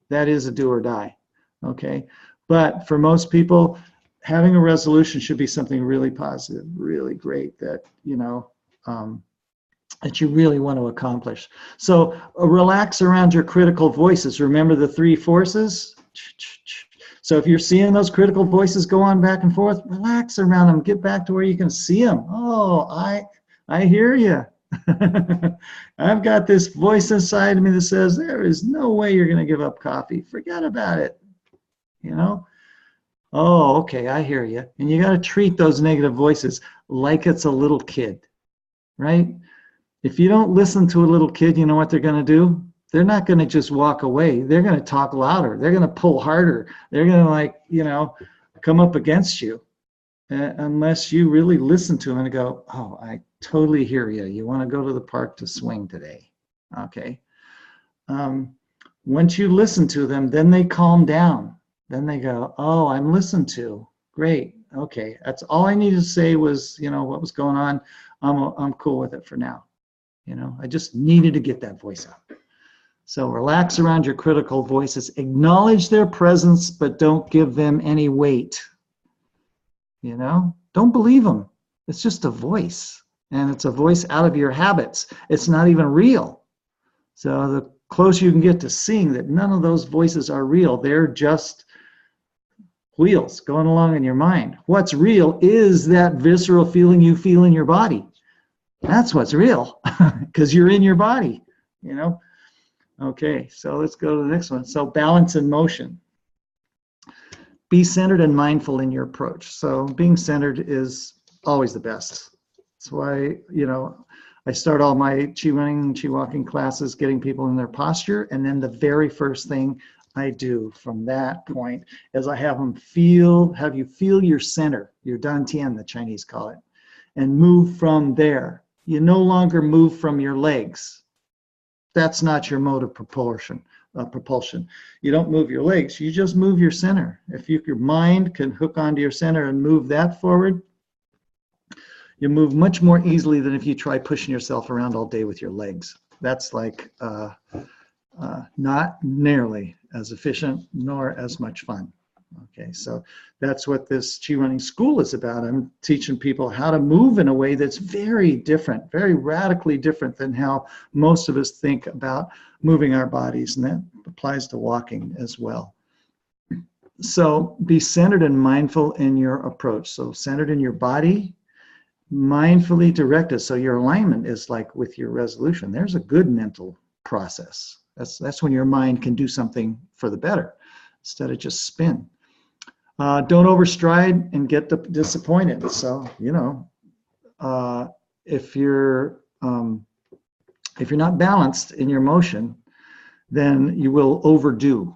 that is a do or die. Okay? But for most people, having a resolution should be something really positive, really great that, you know, that you really want to accomplish. So relax around your critical voices. Remember the three forces? So if you're seeing those critical voices go on back and forth, relax around them. Get back to where you can see them. Oh, I hear you. I've got this voice inside of me that says, there is no way you're going to give up coffee. Forget about it. You know? Oh, okay, I hear you. And you got to treat those negative voices like it's a little kid, right? If you don't listen to a little kid, you know what they're going to do? They're not going to just walk away. They're going to talk louder. They're going to pull harder. They're going to, like, you know, come up against you unless you really listen to them and go, oh, I totally hear you. You want to go to the park to swing today. Okay. Once you listen to them, then they calm down. Then they go, oh, I'm listened to. Great. Okay. That's all I needed to say was, you know, what was going on. I'm cool with it for now. You know, I just needed to get that voice out. So relax around your critical voices. Acknowledge their presence, but don't give them any weight. You know, don't believe them. It's just a voice. And it's a voice out of your habits. It's not even real. So the closer you can get to seeing that none of those voices are real, they're just wheels going along in your mind. What's real is that visceral feeling you feel in your body. That's what's real, because you're in your body, you know. Okay, so let's go to the next one. So balance and motion. Be centered and mindful in your approach. So being centered is always the best. That's why, you know, I start all my Qi running and Qi walking classes getting people in their posture, and then the very first thing I do from that point is I have you feel your center, your dantian, the Chinese call it, and move from there. You no longer move from your legs. That's not your mode of propulsion. You don't move your legs, you just move your center. If your mind can hook onto your center and move that forward, you move much more easily than if you try pushing yourself around all day with your legs. That's like not nearly as efficient nor as much fun. Okay, so that's what this Qi running school is about. I'm teaching people how to move in a way that's very different, very radically different than how most of us think about moving our bodies, and that applies to walking as well. So be centered and mindful in your approach. So centered in your body, mindfully directed. So your alignment is like with your resolution. There's a good mental process. That's when your mind can do something for the better instead of just spin. Don't overstride and get disappointed. So, you know, if you're not balanced in your motion, then you will overdo.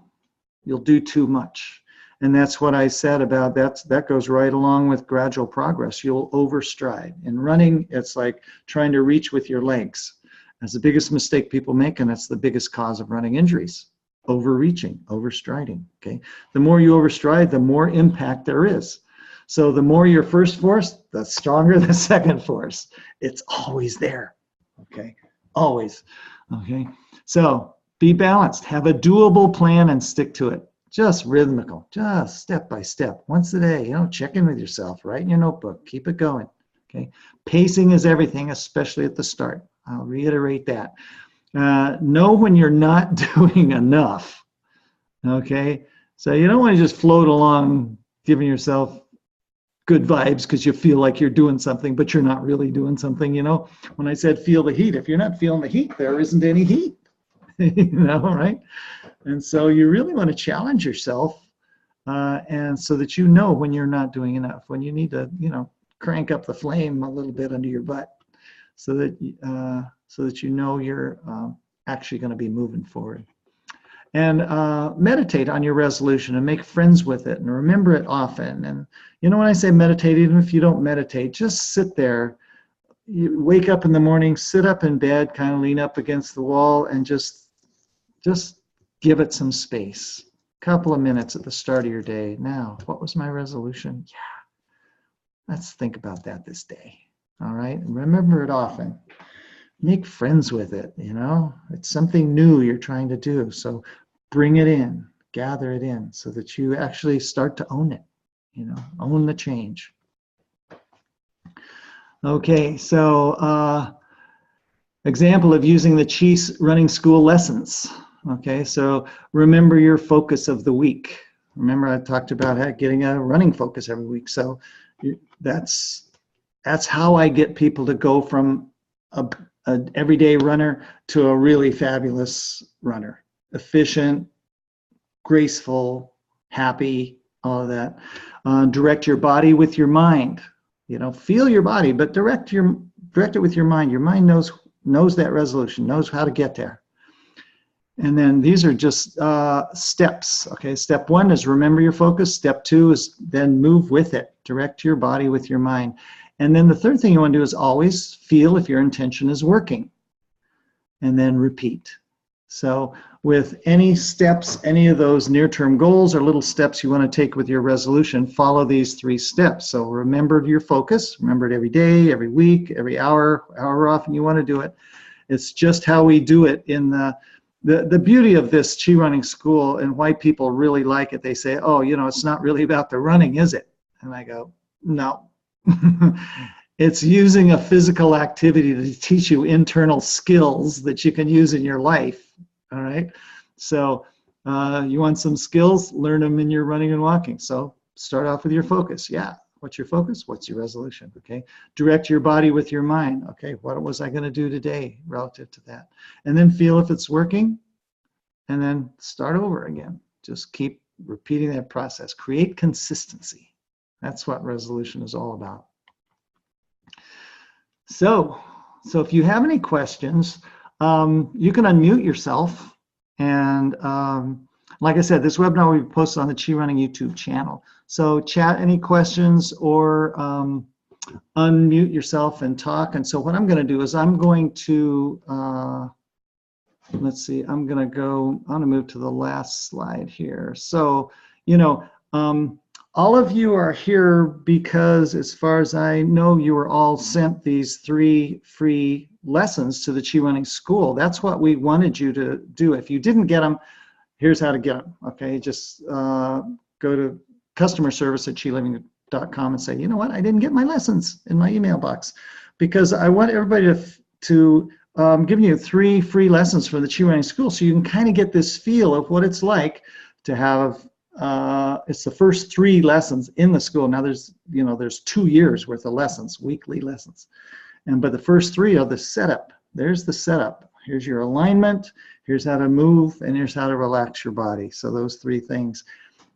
You'll do too much. And that's what I said about that goes right along with gradual progress. You'll overstride. In running, it's like trying to reach with your legs. That's the biggest mistake people make, and that's the biggest cause of running injuries. Overreaching, overstriding, okay? The more you overstride, the more impact there is. So the more your first force, the stronger the second force. It's always there, okay? Always, okay? So be balanced. Have a doable plan and stick to it. Just rhythmical, just step by step, once a day. You know, check in with yourself, write in your notebook, keep it going, okay? Pacing is everything, especially at the start. I'll reiterate that. Know when you're not doing enough, okay? So you don't want to just float along giving yourself good vibes because you feel like you're doing something, but you're not really doing something, you know? When I said feel the heat, if you're not feeling the heat, there isn't any heat, you know, right? And so you really want to challenge yourself and so that you know when you're not doing enough, when you need to, you know, crank up the flame a little bit under your butt so that you know you're actually going to be moving forward. And meditate on your resolution and make friends with it and remember it often. And you know, when I say meditate, even if you don't meditate, just sit there. You wake up in the morning, sit up in bed, kind of lean up against the wall, and just give it some space. couple of minutes at the start of your day. Now, what was my resolution? Yeah, let's think about that this day. All right, and remember it often. Make friends with it, you know. It's something new you're trying to do. So bring it in, gather it in so that you actually start to own it, you know, own the change. Okay, so example of using the Chi running school lessons. Okay, so remember your focus of the week. Remember I talked about getting a running focus every week. So that's how I get people to go from an everyday runner to a really fabulous runner. Efficient, graceful, happy, all of that. Direct your body with your mind. You know, feel your body, but direct it with your mind. Your mind knows that resolution, knows how to get there. And then these are just steps. Okay, step 1 is remember your focus. Step 2 is then move with it. Direct your body with your mind. And then the third thing you want to do is always feel if your intention is working. And then repeat. So with any steps, any of those near-term goals or little steps you want to take with your resolution, follow these 3 steps. So remember your focus. Remember it every day, every week, every hour, however often you want to do it. It's just how we do it in the beauty of this Chi running school and why people really like it. They say, oh, you know, it's not really about the running, is it? And I go, no. It's using a physical activity to teach you internal skills that you can use in your life. All right. So you want some skills, learn them in your running and walking. So start off with your focus. Yeah. What's your focus? What's your resolution? Okay. Direct your body with your mind. Okay. What was I going to do today relative to that? And then feel if it's working and then start over again. Just keep repeating that process. Create consistency. That's what resolution is all about. So if you have any questions, you can unmute yourself. And like I said, this webinar will be posted on the Chi Running YouTube channel. So chat any questions or unmute yourself and talk. And so what I'm going to do is I'm going to, let's see, I'm going to move to the last slide here. So, you know, all of you are here because, as far as I know, you were all sent these 3 free lessons to the Chi Running School. That's what we wanted you to do. If you didn't get them, here's how to get them. Okay, just go to customer service at chiliving.com and say, you know what, I didn't get my lessons in my email box, because I want everybody to give you 3 free lessons from the Chi Running School, so you can kind of get this feel of what it's like to have. It's the first 3 lessons in the school. Now there's 2 years worth of lessons, weekly lessons. But the first 3 are the setup. There's the setup. Here's your alignment, here's how to move, and here's how to relax your body. So those 3 things.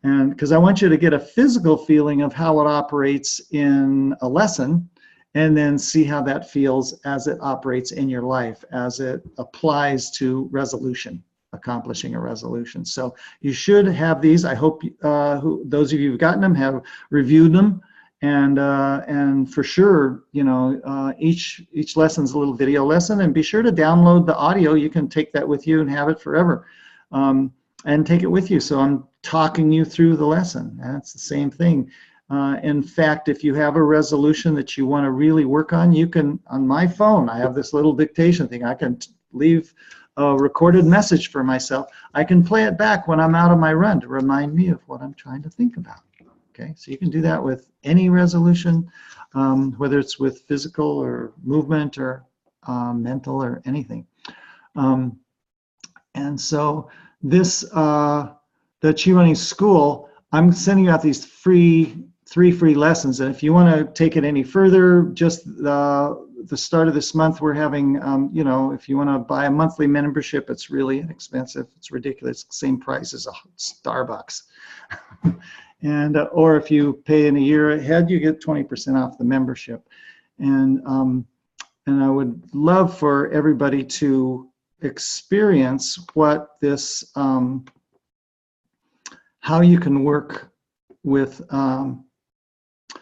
And because I want you to get a physical feeling of how it operates in a lesson, and then see how that feels as it operates in your life, as it applies to resolution. Accomplishing a resolution. So you should have these. I hope those of you who've gotten them have reviewed them, and for sure, you know, each lesson's a little video lesson, and be sure to download the audio. You can take that with you and have it forever, and take it with you. So I'm talking you through the lesson. That's the same thing. In fact, if you have a resolution that you want to really work on, you can, on my phone, I have this little dictation thing. I can leave a recorded message for myself. I can play it back when I'm out on my run to remind me of what I'm trying to think about. Okay, so you can do that with any resolution, whether it's with physical or movement or mental or anything. And so this, the Chi Running School, I'm sending out these 3 free lessons, and if you want to take it any further, just the start of this month, we're having, you know, if you want to buy a monthly membership, it's really inexpensive. It's ridiculous. Same price as a Starbucks. And or if you pay in a year ahead, you get 20% off the membership. And I would love for everybody to experience what this, how you can work with,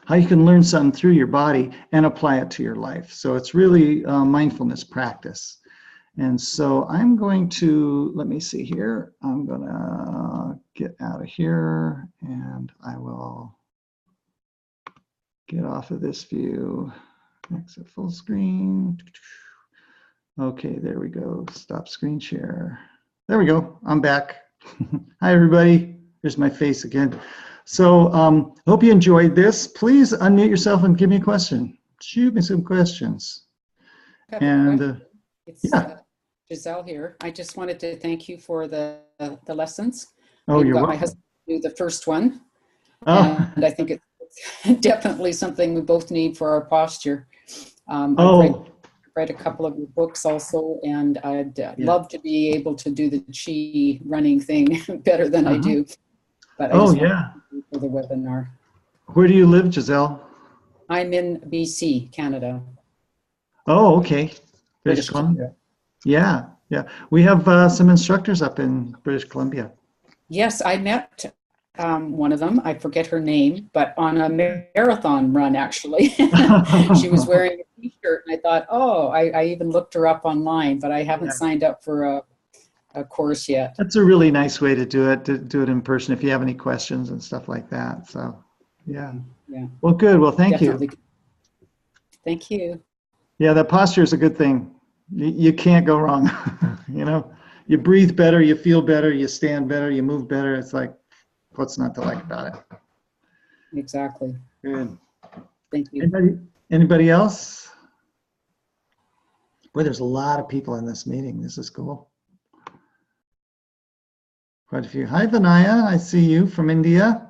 how you can learn something through your body and apply it to your life. So it's really mindfulness practice. And so I'm going to, let me see here. I'm going to get out of here and I will get off of this view. Exit full screen. Okay, there we go. Stop screen share. There we go. I'm back. Hi, everybody. Here's my face again. So hope you enjoyed this. Please unmute yourself and give me a question. Shoot me some questions. And it's Giselle here. I just wanted to thank you for the lessons. Oh, you you're got welcome. my husband to do the first one. Oh. And I think it's definitely something we both need for our posture. I've read a couple of your books also, and I'd love to be able to do the chi running thing better than I do. But I just want to thank you for the webinar. Where do you live, Giselle? I'm in BC, Canada. Oh, okay. British Columbia. Yeah, yeah. We have some instructors up in British Columbia. Yes, I met one of them. I forget her name, but on a marathon run, actually. She was wearing a t-shirt, and I thought, oh, I even looked her up online, but I haven't signed up for a course yet. That's a really nice way to do it in person if you have any questions and stuff like that. So, yeah. Well, good. Well, thank you. Thank you. Yeah, that posture is a good thing. You can't go wrong. You know, you breathe better, you feel better, you stand better, you move better. It's like, what's not to like about it? Exactly. Good. Thank you. Anybody else? Boy, there's a lot of people in this meeting. This is cool. Quite a few. Hi, Vinaya. I see you from India.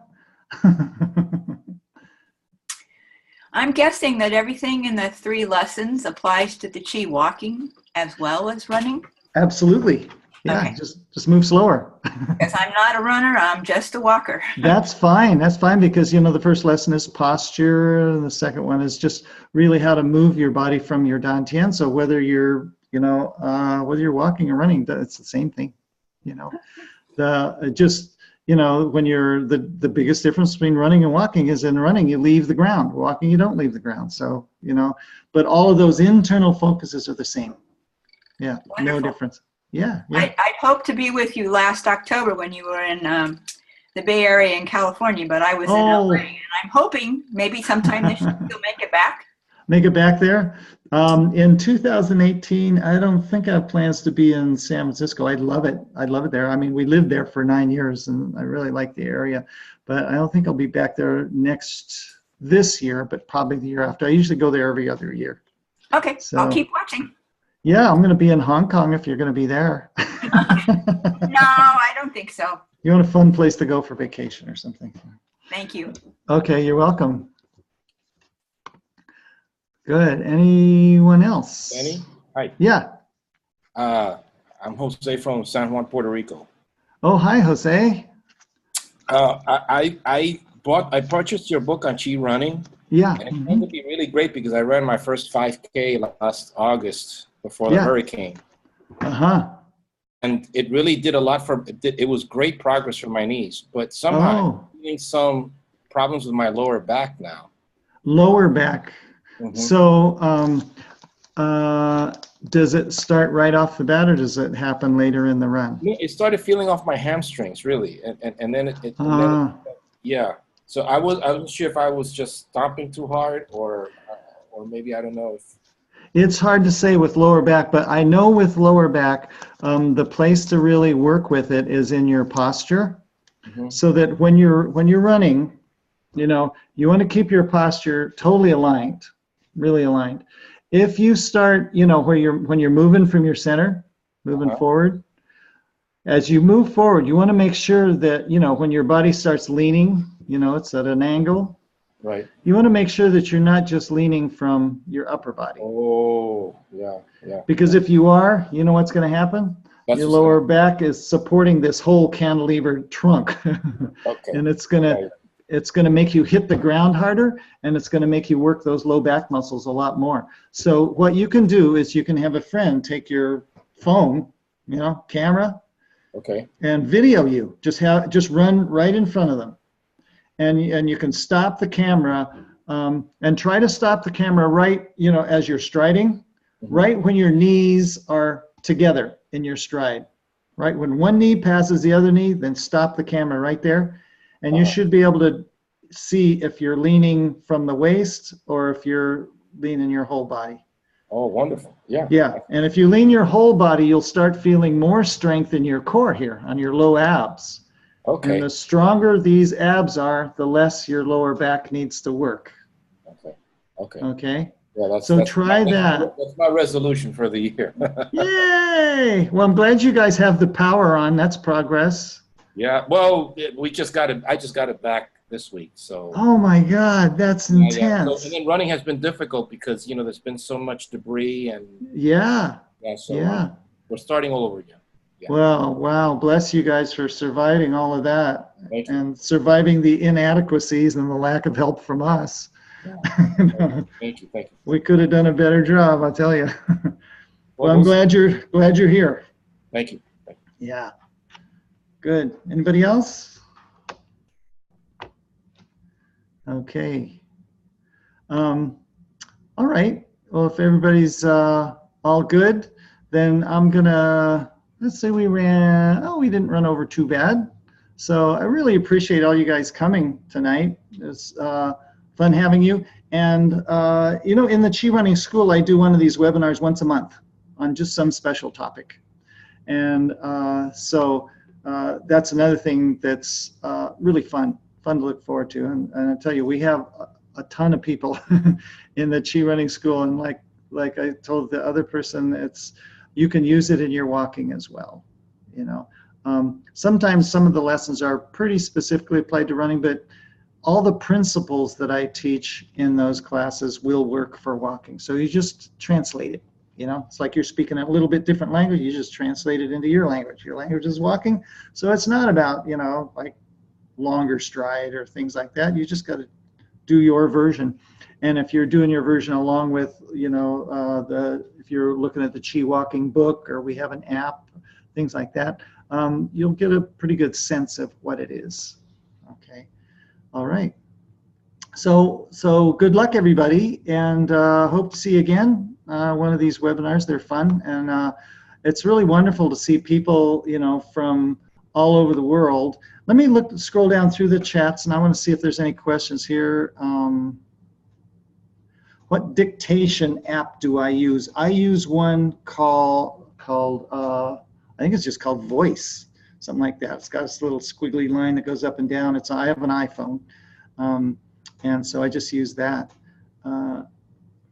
I'm guessing that everything in the 3 lessons applies to the chi walking as well as running. Absolutely. Yeah, okay. Just move slower. Because I'm not a runner, I'm just a walker. That's fine. That's fine because, you know, the first lesson is posture, and the second one is just really how to move your body from your dantian. So whether you're, you know, whether you're walking or running, it's the same thing. You know, you know, when you're the biggest difference between running and walking is in running you leave the ground, walking you don't leave the ground. So, you know, but all of those internal focuses are the same. Yeah. Wonderful. No difference. Yeah. I'd hoped to be with you last October when you were in the Bay Area in California, but I was in LA, and I'm hoping maybe sometime this year you'll make it back. Make it back there. In 2018, I don't think I have plans to be in San Francisco. I'd love it. I'd love it there. I mean, we lived there for 9 years, and I really like the area. But I don't think I'll be back there this year, but probably the year after. I usually go there every other year. Okay, so, I'll keep watching. Yeah, I'm going to be in Hong Kong if you're going to be there. No, I don't think so. You want a fun place to go for vacation or something? Thank you. Okay, you're welcome. Good. Anyone else? Danny? Hi. Yeah. I'm Jose from San Juan, Puerto Rico. Oh, hi, Jose. I purchased your book on Chi running. Yeah. And it's going to be really great because I ran my first 5K last August before the hurricane. And it really did a lot it was great progress for my knees, but somehow I'm having some problems with my lower back now. Lower back. So does it start right off the bat or does it happen later in the run? It started feeling off my hamstrings really. And then yeah. So I wasn't sure if I was just stomping too hard or maybe I don't know if. It's hard to say with lower back, but I know with lower back, the place to really work with it is in your posture, so that when you're running, you know, you want to keep your posture totally aligned, really aligned. If you start, you know, when you're moving from your center, moving forward, as you move forward, you want to make sure that, you know, when your body starts leaning, you know, it's at an angle. Right. You want to make sure that you're not just leaning from your upper body. Oh, yeah, yeah. Because if you are, you know what's going to happen? Your lower back is supporting this whole cantilever trunk. And it's going to make you hit the ground harder, and it's going to make you work those low back muscles a lot more. So what you can do is you can have a friend take your phone, you know, camera, and video you. Just run right in front of them. And you can stop the camera and try to stop the camera right, you know, as you're striding, right when your knees are together in your stride, right? When one knee passes the other knee, then stop the camera right there. And you should be able to see if you're leaning from the waist or if you're leaning your whole body. Oh, wonderful. Yeah. Yeah. And if you lean your whole body, you'll start feeling more strength in your core here on your low abs. Okay. And the stronger these abs are, the less your lower back needs to work. Okay. Okay. Okay. Yeah, try that. That's my resolution for the year. Yay! Well, I'm glad you guys have the power on. That's progress. Yeah. Well, I just got it back this week. So. Oh my God, that's intense. Yeah. So, and then running has been difficult because there's been so much debris and. Yeah. Yeah. So we're starting all over again. Yeah. Well, wow. Bless you guys for surviving all of that. Thank you. And surviving the inadequacies and the lack of help from us. Yeah. Thank you. We could have done a better job, I'll tell you. Well, I'm glad you're here. Thank you. Yeah. Good. Anybody else? Okay. All right. Well, if everybody's all good, then I'm gonna, let's say we didn't run over too bad. So I really appreciate all you guys coming tonight. It's fun having you. And, in the Chi Running School, I do one of these webinars once a month on just some special topic. And so that's another thing that's really fun to look forward to. And I tell you, we have a ton of people in the Chi Running School. And like I told the other person, you can use it in your walking as well. Sometimes some of the lessons are pretty specifically applied to running, but all the principles that I teach in those classes will work for walking. So you just translate it. It's like you're speaking a little bit different language. You just translate it into your language. Your language is walking. So it's not about, like longer stride or things like that. You just got to do your version. And if you're doing your version along with, if you're looking at the Chi Walking book, or we have an app, things like that, you'll get a pretty good sense of what it is. Okay. All right. So good luck, everybody, and hope to see you again. One of these webinars, they're fun, and it's really wonderful to see people, from all over the world. Let me scroll down through the chats, and I want to see if there's any questions here. What dictation app do I use? I use one called I think it's just called Voice, something like that. It's got this little squiggly line that goes up and down. I have an iPhone, and so I just use that.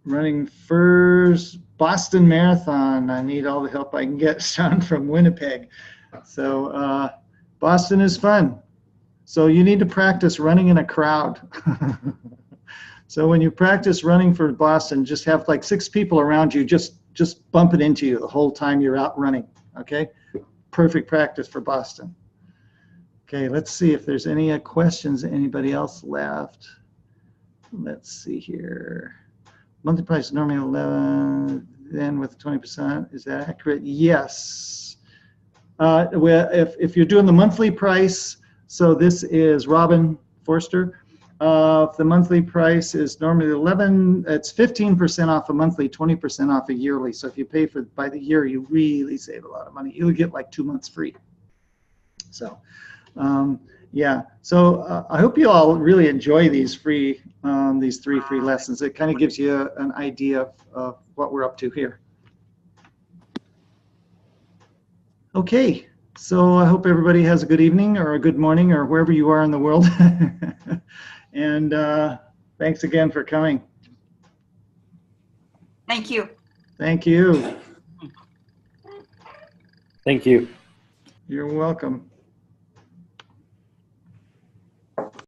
Running first Boston Marathon. I need all the help I can get. Sean from Winnipeg. So Boston is fun. So you need to practice running in a crowd. So when you practice running for Boston, just have like 6 people around you, just bumping into you the whole time you're out running. Okay, perfect practice for Boston. Okay, let's see if there's any questions. Anybody else left? Let's see here. Monthly price is normally 11, then with 20%. Is that accurate? Yes. If you're doing the monthly price, so this is Robin Forster. If the monthly price is normally 11, it's 15% off a monthly, 20% off a yearly. So if you pay by the year, you really save a lot of money. You'll get like 2 months free. So, yeah. So I hope you all really enjoy these 3 free lessons. It kind of gives you an idea of what we're up to here. Okay. So I hope everybody has a good evening or a good morning or wherever you are in the world. And thanks again for coming. Thank you. Thank you. Thank you. You're welcome.